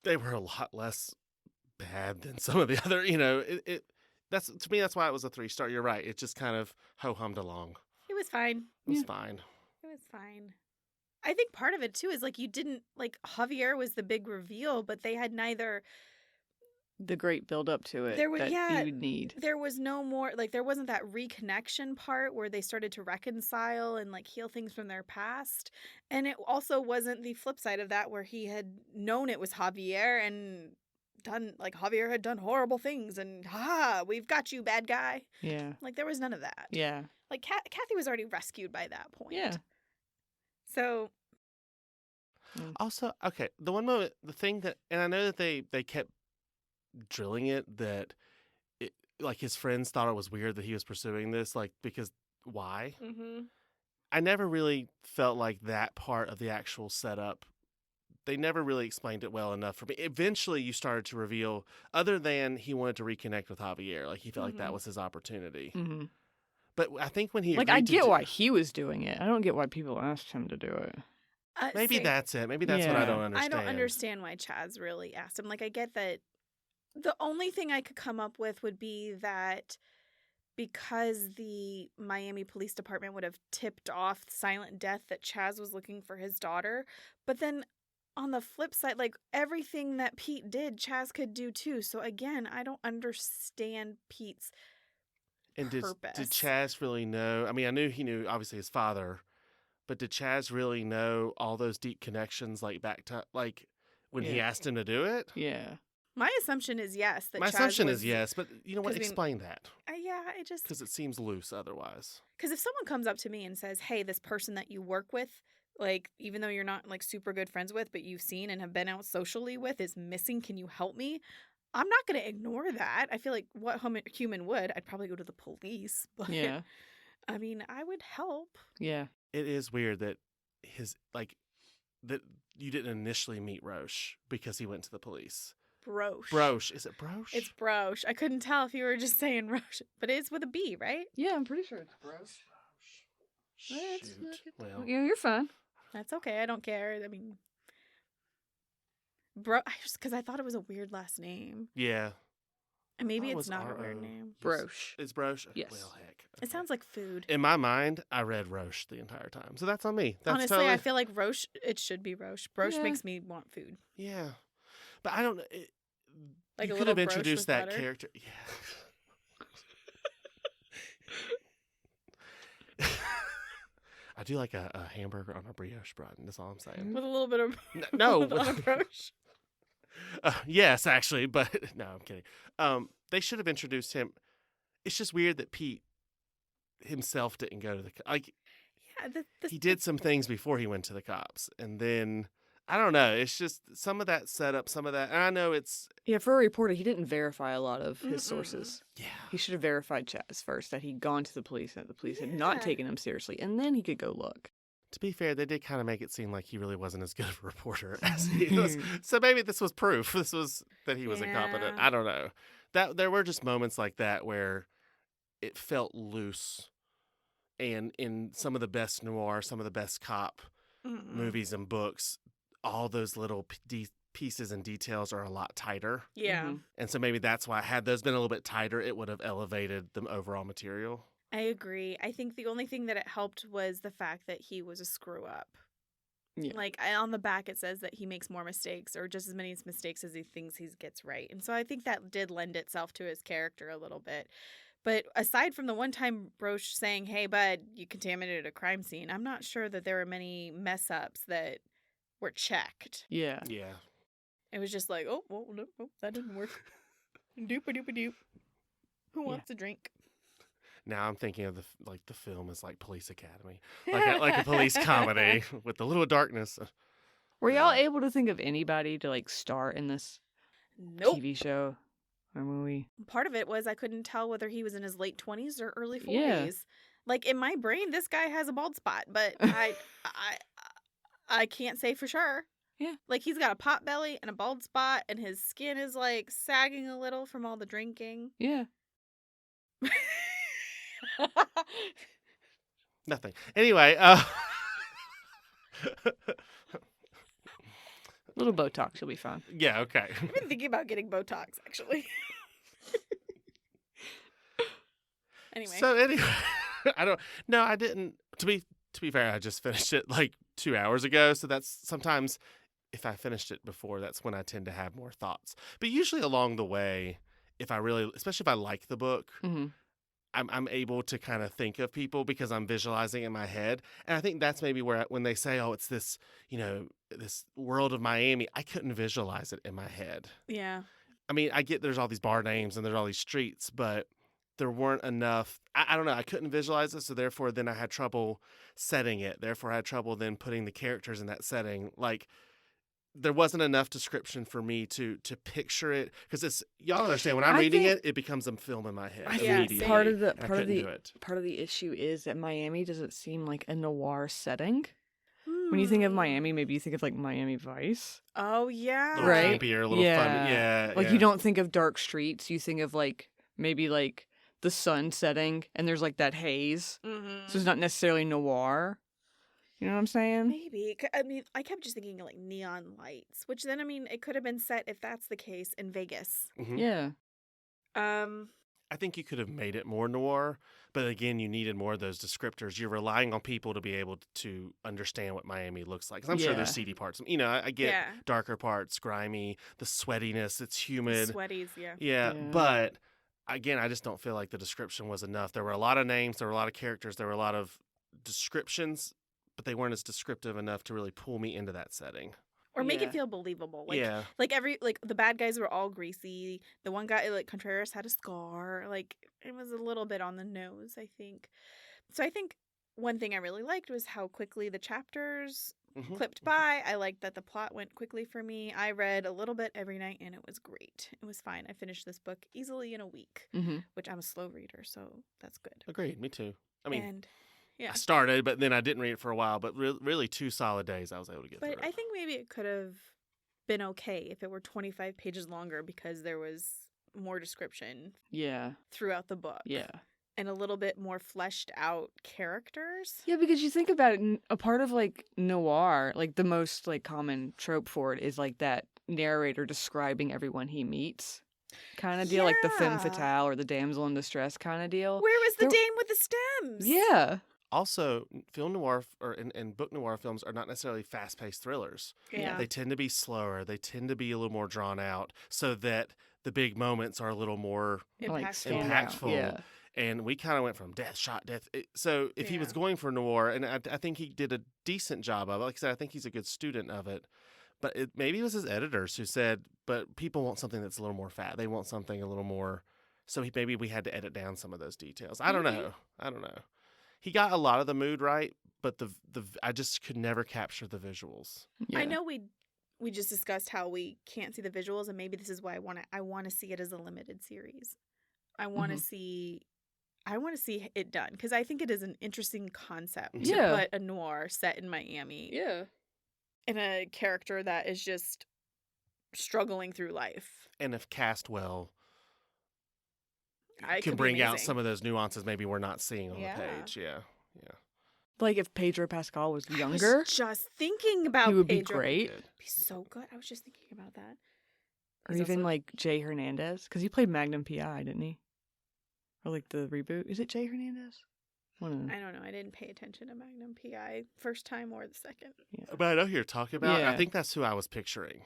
they were a lot less bad than some of the other. You know, that's to me that's why it was a 3-star. You're right. It just kind of ho hummed along. It was fine. It was Yeah. fine. It was fine. I think part of it too is like you didn't like Javier was the big reveal, but they had neither. The great build up to it There was- that yeah. you would need. There was no more like there wasn't that reconnection part where they started to reconcile and like heal things from their past, and it also wasn't the flip side of that where he had known it was Javier and done like Javier had done horrible things and we've got you, bad guy. Yeah. Like there was none of that. Yeah. Like Kathy was already rescued by that point. Yeah. So Also, okay, the one moment, the thing that, and I know that they kept drilling it that, like his friends thought it was weird that he was pursuing this, like because why? I never really felt like that part of the actual setup. They never really explained it well enough for me. Eventually, you started to reveal, other than he wanted to reconnect with Javier, like he felt like that Mhm. was his opportunity. Mm-hmm. But I think when he Like, agreed I to get do- why he was doing it. I don't get why people asked him to do it. maybe same. that's it. Maybe that's what I Yeah. don't understand. I don't understand why Chaz really asked him. Like, I get that the only thing I could come up with would be that because the Miami Police Department would have tipped off Silent Death that Chaz was looking for his daughter. But then on the flip side, like everything that Pete did, Chaz could do too. So again, I don't understand Pete's And did purpose. Chaz really know? I mean, I knew he knew obviously his father, but did Chaz really know all those deep connections, like back to like when he Yeah. asked him to do it? Yeah. My assumption is yes. That My Chaz assumption was, is yes, but you know what? 'cause we- Explain that Yeah, I just because it seems loose otherwise. Because if someone comes up to me and says, hey, this person that you work with, like, even though you're not, like, super good friends with, but you've seen and have been out socially with is missing, can you help me? I'm not going to ignore that. I feel like what human would, I'd probably go to the police. But Yeah. I mean, I would help. Yeah. It is weird that that you didn't initially meet Roche because he went to the police. Broche. Broche. Is it Broche? It's Broche. I couldn't tell if you were just saying Roche, but it's with a B, right? Yeah, I'm pretty sure it's gross. Shoot. Well, Yeah, you're fine. That's okay. I don't care. I mean, because I thought it was a weird last name. yeah. And maybe thought it it's was not a R.O.. weird name. Broche. It's Broche? Yes. Well, heck. It sounds like food. In my mind, I read Roche the entire time. So that's on me. That's Honestly, totally... I feel like Roche, it should be Roche. Broche Yeah. makes me want food. Yeah. But I don't know. Like you a could little have broche introduced with that butter. character. Yeah. I do like a hamburger on a brioche bun. That's all I'm saying. With a little bit of No. on a broche. Yes, actually, but no, I'm kidding. They should have introduced him. It's just weird that Pete himself didn't go to the Yeah, he did some things before he went to the cops, and then I don't know. It's just some of that setup, some of that. And I know it's Yeah, for a reporter, he didn't verify a lot of his Mm-mm. sources. yeah. He should have verified Chaz first, that he'd gone to the police, and that the police had not Yeah. taken him seriously, and then he could go look. To be fair, they did kind of make it seem like he really wasn't as good of a reporter as he was. So maybe this was proof. This was that he was incompetent. Yeah. I don't know. That there were just moments like that where it felt loose. And in some of the best noir, some of the best cop Mm-mm. movies and books, all those little pieces and details are a lot tighter. Yeah. Mhm. And so maybe that's why, had those been a little bit tighter, it would have elevated the overall material. I agree. I think the only thing that it helped was the fact that he was a screw up. Yeah. Like on the back, it says that he makes more mistakes or just as many mistakes as he thinks he gets right. And so I think that did lend itself to his character a little bit. But aside from the one time Broche saying, "Hey, bud, you contaminated a crime scene," I'm not sure that there were many mess ups that were checked. Yeah. Yeah. It was just like, oh, well, no, that didn't work. Doop-a-doop-a-doop. Who wants a drink? Now I'm thinking of the film is like Police Academy, like a police comedy with a little darkness. Were y'all able to think of anybody to like star in this Nope. TV show or movie? Part of it was I couldn't tell whether he was in his late 20s or early 40s. Yeah. Like in my brain, this guy has a bald spot, but I can't say for sure. Yeah. Like he's got a pot belly and a bald spot, and his skin is like sagging a little from all the drinking. Yeah. Nothing. Anyway, Little Botox, you'll be fine. yeah, okay. I've been thinking about getting Botox actually. Anyway. So anyway, I didn't. To be fair, I just finished it like 2 hours ago. So that's sometimes if I finished it before, that's when I tend to have more thoughts. But usually along the way, especially if I like the book, Mm-hmm. I'm able to kind of think of people because I'm visualizing in my head. And I think that's maybe where when they say, oh, it's this, this world of Miami, I couldn't visualize it in my head. Yeah. I mean, I get there's all these bar names and there's all these streets, but there weren't enough. I don't know. I couldn't visualize it. So therefore, then I had trouble setting it. Therefore, I had trouble then putting the characters in that setting. Like, there wasn't enough description for me to picture it because it's y'all understand when I'm I reading think- it becomes a film in my head I Yeah, immediately. same. part of the and I part of couldn't the do it. part of the issue is that Miami doesn't seem like a noir setting. When you think of Miami, maybe you think of like Miami Vice. Oh A yeah. little Right? campier, a little Yeah. fun. Yeah, Like yeah. you don't think of dark streets, you think of like maybe like the sun setting and there's like that haze. Mm-hmm. So it's not necessarily noir. You know what I'm saying? Maybe. I mean, I kept just thinking like neon lights, which then, I mean, it could have been set, if that's the case, in Vegas. Mhm. Yeah. I think you could have made it more noir, but again, you needed more of those descriptors. You're relying on people to be able to understand what Miami looks like. 'Cause I'm sure there's Yeah. seedy parts. I get Yeah. darker parts, grimy, the sweatiness, it's humid. Sweaties, yeah. Yeah, Yeah. but again, I just don't feel like the description was enough. There were a lot of names, there were a lot of characters, there were a lot of descriptions, but they weren't as descriptive enough to really pull me into that setting. Or make Yeah. it feel believable. Like, yeah. like the bad guys were all greasy. The one guy, like Contreras, had a scar. Like it was a little bit on the nose, I think. So I think one thing I really liked was how quickly the chapters Mhm. clipped by. I liked that the plot went quickly for me. I read a little bit every night and it was great. It was fine. I finished this book easily in a week, Mm-hmm. which I'm a slow reader, so that's good. Agreed. Me too. I mean, and yeah. I started, but then I didn't read it for a while. But really, 2 solid days, I was able to get But through it. I think maybe it could have been okay if it were 25 pages longer because there was more description Yeah. throughout the book. Yeah. And a little bit more fleshed out characters. Yeah, because you think about it, a part of like noir, like the most like common trope for it is like that narrator describing everyone he meets kind of deal, like the femme Yeah. fatale or the damsel in distress kind of deal. Where was the There- dame with the stems? Yeah. Also, film noir and book noir films are not necessarily fast-paced thrillers. Yeah. They tend to be slower. They tend to be a little more drawn out, so that the big moments are a little more. Like Impactful. stand out. Impactful. Yeah. And we kind of went from death, shot, death. So if he was Yeah. going for noir, and I think he did a decent job of it. Like I said, I think he's a good student of it. But maybe it was his editors who said, but people want something that's a little more fat. They want something a little more. So maybe we had to edit down some of those details. I don't Maybe. know. I don't know. He got a lot of the mood right, but the I just could never capture the visuals. Yeah. I know we just discussed how we can't see the visuals, and maybe this is why I want to see it as a limited series. I want to see it done because I think it is an interesting concept to Yeah. put a noir set in Miami Yeah. and a character that is just struggling through life. And if cast well, It can could be bring out amazing. some of those nuances maybe we're not seeing on Yeah. the page. Yeah. Yeah. Like if Pedro Pascal was I younger, was just thinking about he would be Pedro. great. Good. Be so good. I was just thinking about that. Or He's even also- like Jay Hernandez, because he played Magnum PI, didn't he? Or like the reboot. Is it Jay Hernandez? One of them. I don't know. I didn't pay attention to Magnum PI first time or the second. But I know who you're talking about. Yeah. I think that's who I was picturing.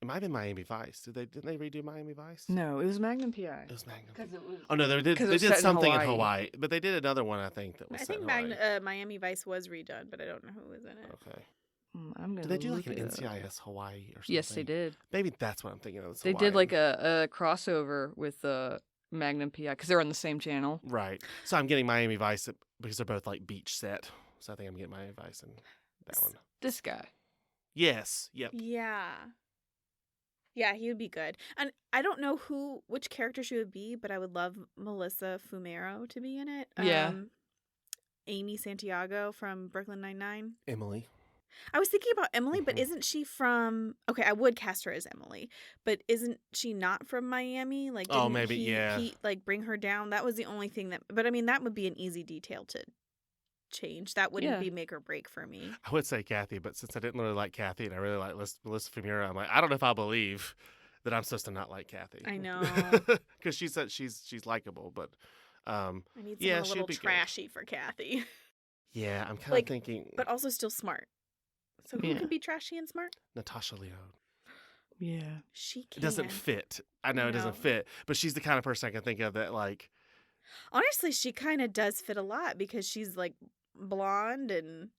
It might have been Miami Vice. Didn't they redo Miami Vice? No, it was Magnum PI. It was Magnum. Because it was. Oh no, they did. 'Cause it They was did set in something in Hawaii. Hawaii, but they did another one. I think that was. I set think in Hawaii. Miami Vice was redone, but I don't know who was in it. Okay. I'm gonna. Did they do like look an it up. NCIS Hawaii or something? Yes, they did. Maybe that's what I'm thinking of. They did like a crossover with Magnum PI because they're on the same channel. Right. So I'm getting Miami Vice because they're both like beach set. So I think I'm getting Miami Vice and that one. This guy. Yes. Yep. Yeah. Yeah, he would be good. And I don't know which character she would be, but I would love Melissa Fumero to be in it. Yeah. Amy Santiago from Brooklyn Nine-Nine. Emily. I was thinking about Emily, but Mhm. isn't she from... Okay, I would cast her as Emily, but isn't she not from Miami? Like, Oh, didn't maybe, yeah. Pete, like, bring her down? That was the only thing that... But, I mean, that would be an easy detail to change. That wouldn't Yeah. be make or break for me. I would say Kathy, but since I didn't really like Kathy and I really like Melissa Fumero, I'm like, I don't know if I believe that I'm supposed to not like Kathy. I know. Because she said she's likable, but I need someone Yeah, a she'd little be good. trashy for Kathy, yeah, I'm kind of Like, thinking but also still smart. So who Yeah. could be trashy and smart? Natasha Lyonne. Yeah. She can. It doesn't fit. I know it No. doesn't fit, but she's the kind of person I can think of that like. Honestly, she kind of does fit a lot because she's like blonde and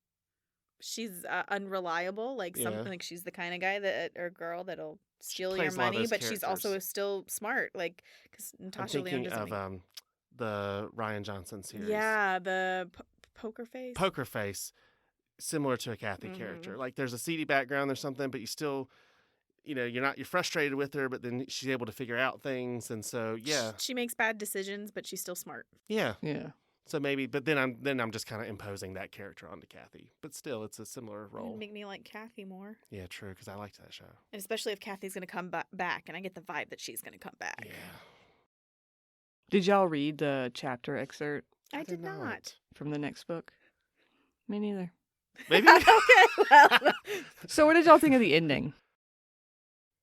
she's unreliable. Like Yeah. something like she's the kind of guy that or girl that'll steal your plays a lot of money, those but she's also characters. still smart. Like because I'm Natasha Lyonne thinking doesn't. of the Ryan Johnson series. Yeah, the poker face. Poker Face, similar to a Kathy character. Mhm. Like there's a seedy background or something, but you still, you're frustrated with her, but then she's able to figure out things, and so yeah, She makes bad decisions, but she's still smart. yeah. Yeah. So maybe, but then I'm just kind of imposing that character onto Kathy. But still, it's a similar It'd role. make me like Kathy more. Yeah, true. Because I liked that show. And especially if Kathy's going to come back, and I get the vibe that she's going to come back. Yeah, Did y'all read the chapter excerpt I did not. from the next book? Me neither. Maybe. Okay, well, So what did y'all think of the ending?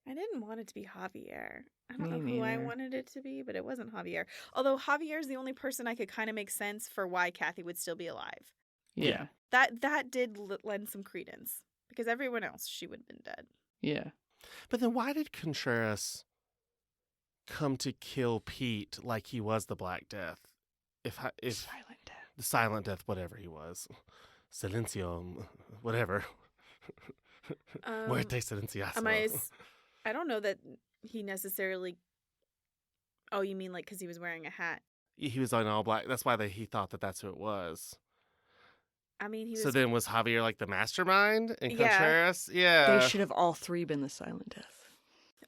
I didn't want it to be Javier. I don't Me know who I neither. wanted it to be, but it wasn't Javier. Although Javier is the only person I could kind of make sense for why Kathy would still be alive. Yeah. That did lend some credence because everyone else she would have been dead. Yeah. But then why did Contreras come to kill Pete like he was the Black Death? If Silent death. the Silent Death, whatever he was, Silencio, whatever. Muerte silenciosa. I don't know that he necessarily. Oh, you mean like because he was wearing a hat? He was on all black. That's why he thought that's who it was. I mean, he was. So then was Javier like the mastermind and Yeah. Contreras? Yeah. They should have all three been the Silent Death.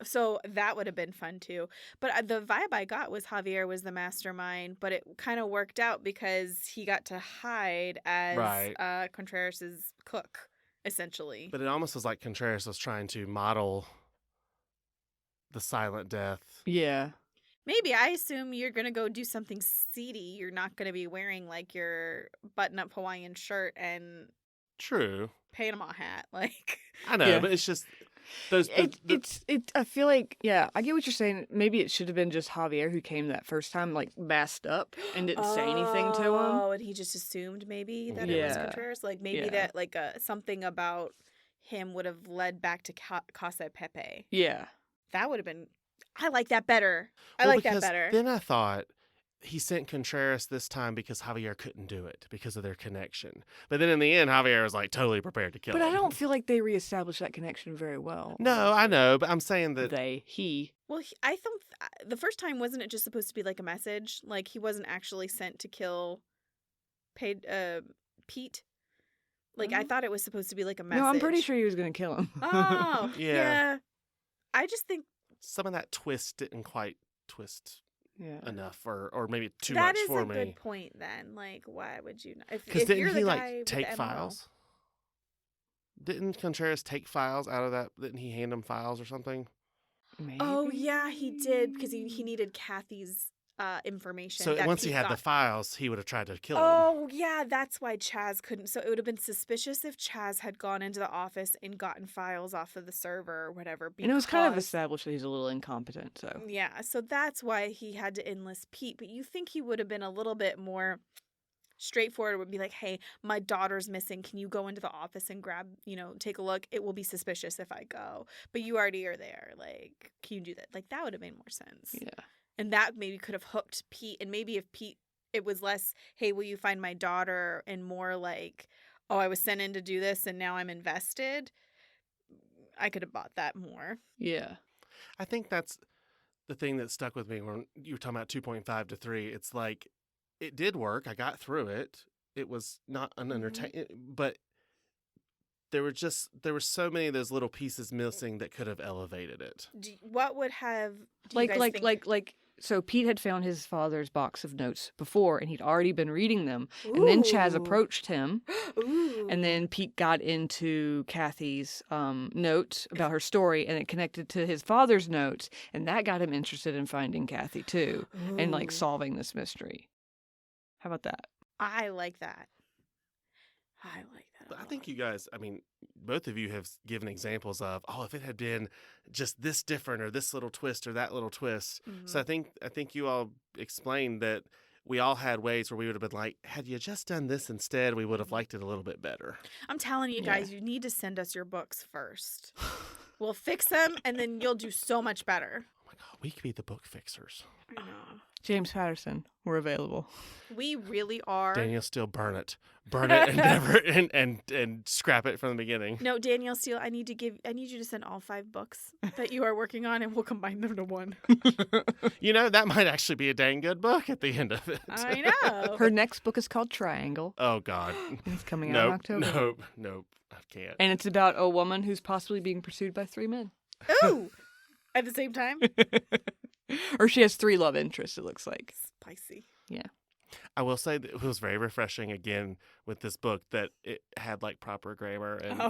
So that would have been fun too. But the vibe I got was Javier was the mastermind, but it kind of worked out because he got to hide as Right. Contreras' cook, essentially. But it almost was like Contreras was trying to model the Silent Death. Yeah. Maybe. I assume you're going to go do something seedy. You're not going to be wearing like your button-up Hawaiian shirt and True. Panama hat. Like, I know, Yeah. but it's just those. I feel like, yeah, I get what you're saying. Maybe it should have been just Javier who came that first time, like, masked up and didn't say anything to him. Oh, and he just assumed maybe that it was Yeah. Contreras. Like maybe Yeah. that like something about him would have led back to Casa Pepe. Yeah. That would have been. I like that better. I Well, like that because better. Then I thought he sent Contreras this time because Javier couldn't do it because of their connection. But then in the end, Javier was like totally prepared to kill But him. I don't feel like they reestablished that connection very well. No, I know, but I'm saying that He. Well, I thought the first time wasn't it just supposed to be like a message? Like he wasn't actually sent to kill Pete. Like I Mhm. thought it was supposed to be like a message. No, I'm pretty sure he was going to kill him. Oh, Yeah. yeah. I just think some of that twist didn't quite twist Yeah. enough, or maybe too that much is for a me. good point. Then, like, why would you? Because If you're didn't the he guy like with take the MO. files? Didn't Contreras take files out of that? Didn't he hand him files or something? Maybe. Oh yeah, he did because he needed Kathy's information. So that once he Pete had the got. files, he would have tried to kill him. Oh yeah, that's why Chaz couldn't. So it would have been suspicious if Chaz had gone into the office and gotten files off of the server or whatever. And it was kind of because- established that he's a little incompetent, so. Yeah, so that's why he had to enlist Pete. But you think he would have been a little bit more straightforward, would be like, hey, my daughter's missing. Can you go into the office and grab, take a look? It will be suspicious if I go. But you already are there. Like, can you do that? Like, that would have made more sense. Yeah. And that maybe could have hooked Pete. And maybe if Pete, it was less, hey, will you find my daughter? And more like, oh, I was sent in to do this and now I'm invested. I could have bought that more. Yeah. I think that's the thing that stuck with me when you were talking about 2.5 to 3. It's like, it did work. I got through it. It was not an entertaining, but there were so many of those little pieces missing that could have elevated it. What would have, do you guys think- So Pete had found his father's box of notes before, and he'd already been reading them. And then Chaz Ooh. approached him, Ooh. and then Pete got into Kathy's notes about her story, and it connected to his father's notes, and that got him interested in finding Kathy too, and like Ooh. solving this mystery. How about that? I like that. But I think you guys, I mean, both of you have given examples of, if it had been just this different or this little twist or that little twist. Mm-hmm. So I think you all explained that we all had ways where we would have been like, had you just done this instead, we would have liked it a little bit better. I'm telling you guys, you need to send us your books first. We'll fix them, and then you'll do so much better. Oh my God, we could be the book fixers. I know. James Patterson, we're available. We really are. Daniel Steele, burn it and never and scrap it from the beginning. No, Danielle Steele, I need you to send all 5 books that you are working on, and we'll combine them to one. That might actually be a dang good book at the end of it. I know. Her next book is called Triangle. Oh God. And it's coming out in October. Nope. I can't. And it's about a woman who's possibly being pursued by 3 men. Ooh! At the same time? Or she has 3 love interests, it looks like. Spicy. I will say that it was very refreshing again with this book that it had like proper grammar and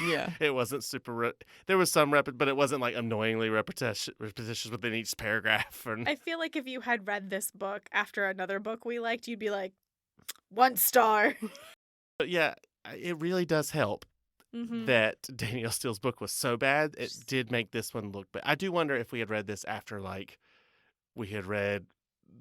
Yeah. it wasn't super. There was some but it wasn't like annoyingly repetitious within each paragraph. And I feel like if you had read this book after another book we liked, you'd be like, 1 star. but yeah, it really does help Mm-hmm. that Danielle Steele's book was so bad. It did make this one look bad. I do wonder if we had read this after like we had read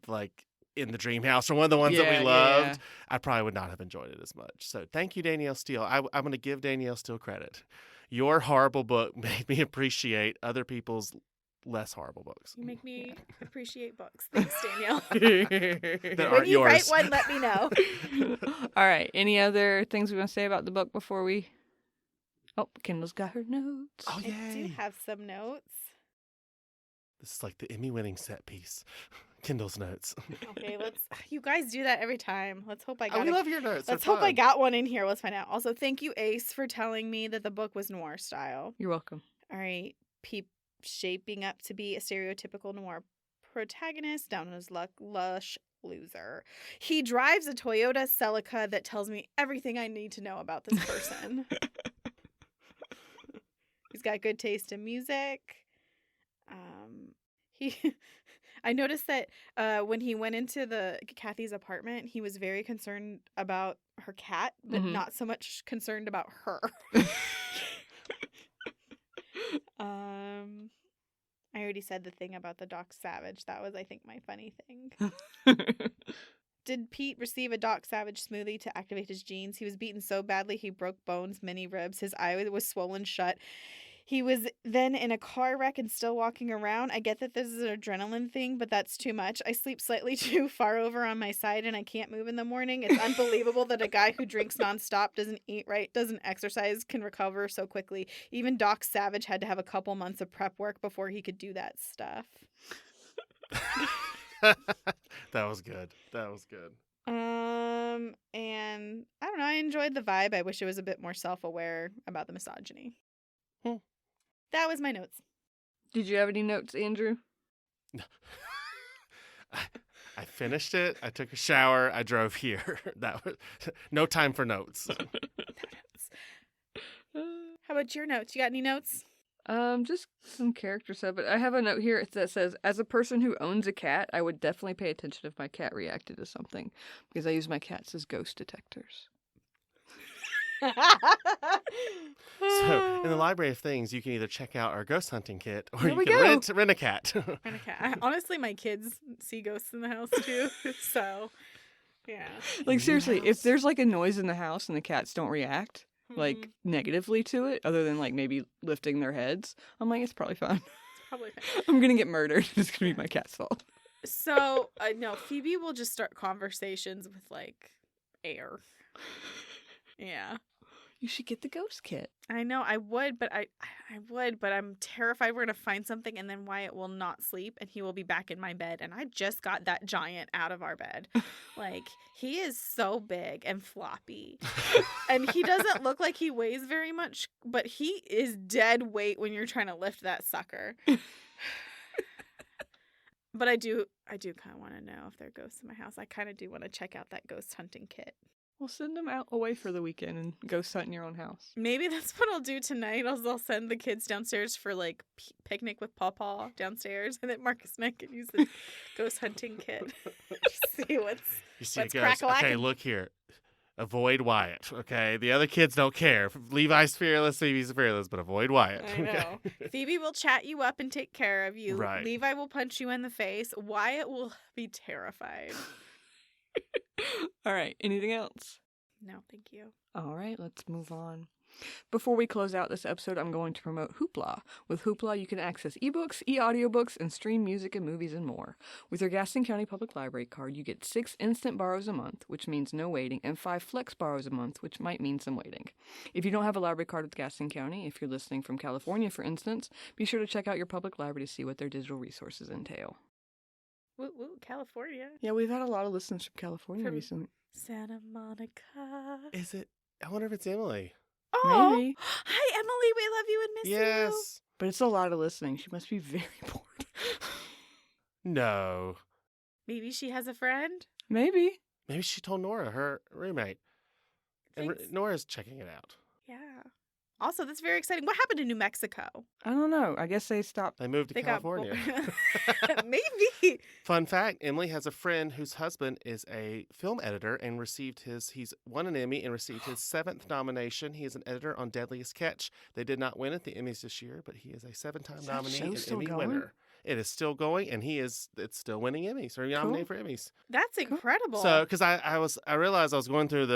like In the Dream House or one of the ones that we loved. I probably would not have enjoyed it as much. So thank you, Danielle Steele. I'm going to give Danielle Steele credit. Your horrible book made me appreciate other people's less horrible books. You make me appreciate books. Thanks, Danielle. That When aren't you yours. write one, let me know. All right. Any other things we want to say about the book before we... Oh, Kendall's got her notes. Oh, I do yay. have some notes. This is like the Emmy-winning set piece. Kindle's notes. Okay, you guys do that every time. Let's hope I got We love your notes. Let's They're hope I fun. got one in here. Let's find out. Also, thank you, Ace, for telling me that the book was noir style. You're welcome. All right, shaping up to be a stereotypical noir protagonist, down on his luck, lush loser. He drives a Toyota Celica that tells me everything I need to know about this person. He's got good taste in music. I noticed that when he went into Kathy's apartment, he was very concerned about her cat, but not so much concerned about her. I already said the thing about the Doc Savage. That was, I think, my funny thing. Did Pete receive a Doc Savage smoothie to activate his genes? He was beaten so badly he broke bones, many ribs. His eye was swollen shut. He was then in a car wreck and still walking around. I get that this is an adrenaline thing, but that's too much. I sleep slightly too far over on my side and I can't move in the morning. It's unbelievable that a guy who drinks nonstop, doesn't eat right, doesn't exercise, can recover so quickly. Even Doc Savage had to have a couple months of prep work before he could do that stuff. That was good. That was good. And I don't know, I enjoyed the vibe. I wish it was a bit more self-aware about the misogyny. That was my notes. Did you have any notes, Andrew? I finished it. I took a shower. I drove here. That was no time for notes. How about your notes? You got any notes? Just some character stuff, but I have a note here that says, as a person who owns a cat, I would definitely pay attention if my cat reacted to something, because I use my cats as ghost detectors. So, in the Library of Things, you can either check out our ghost hunting kit or There you we can go. rent a cat. And a cat. Honestly, my kids see ghosts in the house too. So, yeah. Like, seriously, Yes. if there's like a noise in the house and the cats don't react, like, Mhm. negatively to it, other than like maybe lifting their heads, I'm like, it's probably fine. It's probably fine. I'm gonna get murdered. It's gonna be my cat's fault. So, no, Phoebe will just start conversations with like air. Yeah. You should get the ghost kit. I know I would, but I'm terrified we're going to find something and then Wyatt will not sleep and he will be back in my bed and I just got that giant out of our bed. Like, he is so big and floppy. And he doesn't look like he weighs very much, but he is dead weight when you're trying to lift that sucker. But I do kind of want to know if there are ghosts in my house. I kind of do want to check out that ghost hunting kit. We'll send them out away for the weekend and ghost hunt in your own house. Maybe that's what I'll do tonight. I'll send the kids downstairs for like picnic with Pawpaw downstairs, and then Marcus and I can use the ghost hunting kit. See what's You see Let's a ghost. crack-a-lack Okay, and- look here. Avoid Wyatt, okay? The other kids don't care. Levi's fearless, Phoebe's fearless, but avoid Wyatt. I okay? know. Phoebe will chat you up and take care of you. Right. Levi will punch you in the face. Wyatt will be terrified. All right. Anything else? No, thank you. All right, let's move on. Before we close out this episode, I'm going to promote Hoopla. With Hoopla, you can access ebooks, e-audiobooks, and stream music and movies and more. With your Gaston County Public Library card, you get 6 instant borrows a month, which means no waiting, and 5 flex borrows a month, which might mean some waiting. If you don't have a library card with Gaston County, if you're listening from California, for instance, be sure to check out your public library to see what their digital resources entail. Woo, woo, California. Yeah, we've had a lot of listeners from California From- recently. Santa Monica. Is it? I wonder if it's Emily. Oh, Maybe. hi, Emily. We love you and miss you. Yes. But it's a lot of listening. She must be very bored. No. Maybe she has a friend. Maybe. Maybe she told Nora, her roommate. And Thanks. Nora's checking it out. Yeah. Also, that's very exciting. What happened in New Mexico? I don't know. I guess they stopped. They moved to They California. got maybe. Fun fact, Emily has a friend whose husband is a film editor and he's won an Emmy and received his 7th nomination. He is an editor on Deadliest Catch. They did not win at the Emmys this year, but he is a 7-time Is that nominee show and still Emmy going? winner. It is still going, and it's still winning Emmys, or nominated for Emmys. That's incredible. So, because I realized I was going through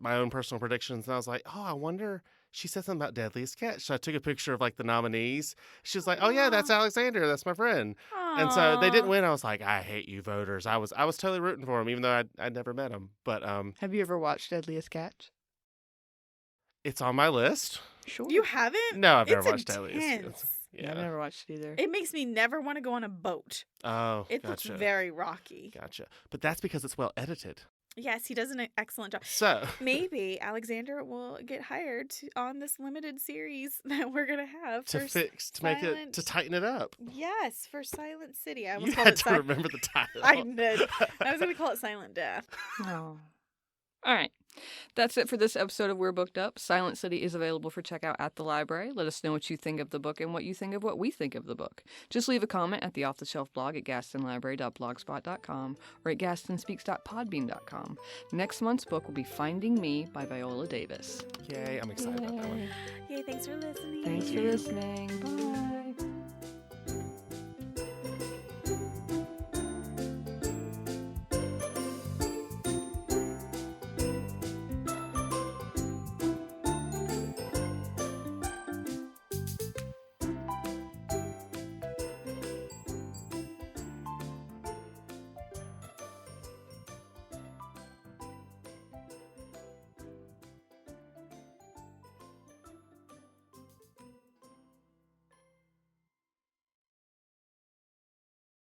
my own personal predictions, and I was like, oh, I wonder. She said something about Deadliest Catch. So I took a picture of like the nominees. She was like, oh yeah, that's Alexander. That's my friend. And so they didn't Aw. win. I was like, I hate you voters. I was totally rooting for him, even though I'd never met him. But Have you ever watched Deadliest Catch? it's on my list. Sure. You haven't? No, I've never It's watched Deadliest. intense. Yeah, I've never watched it either. It makes me never want to go on a boat. Oh, It gotcha. looks very rocky. Gotcha. But that's because it's well edited. Yes, he does an excellent job. So Maybe Alexander will get hired on this limited series that we're gonna have to for fix, to make it, Silent- to tighten it up. Yes, for Silent City. I You almost called had it to Silent. remember the title. I did. I was gonna call it Silent Death. Oh. All right. That's it for this episode of We're Booked Up. Silent City is available for checkout at the library. Let us know what you think of the book and what you think of what we think of the book. Just leave a comment at the Off the Shelf blog at gastonlibrary.blogspot.com or at gastonspeaks.podbean.com. Next month's book will be Finding Me by Viola Davis. Yay, I'm excited about that one. Yay, thanks for listening. Thanks for listening. Bye.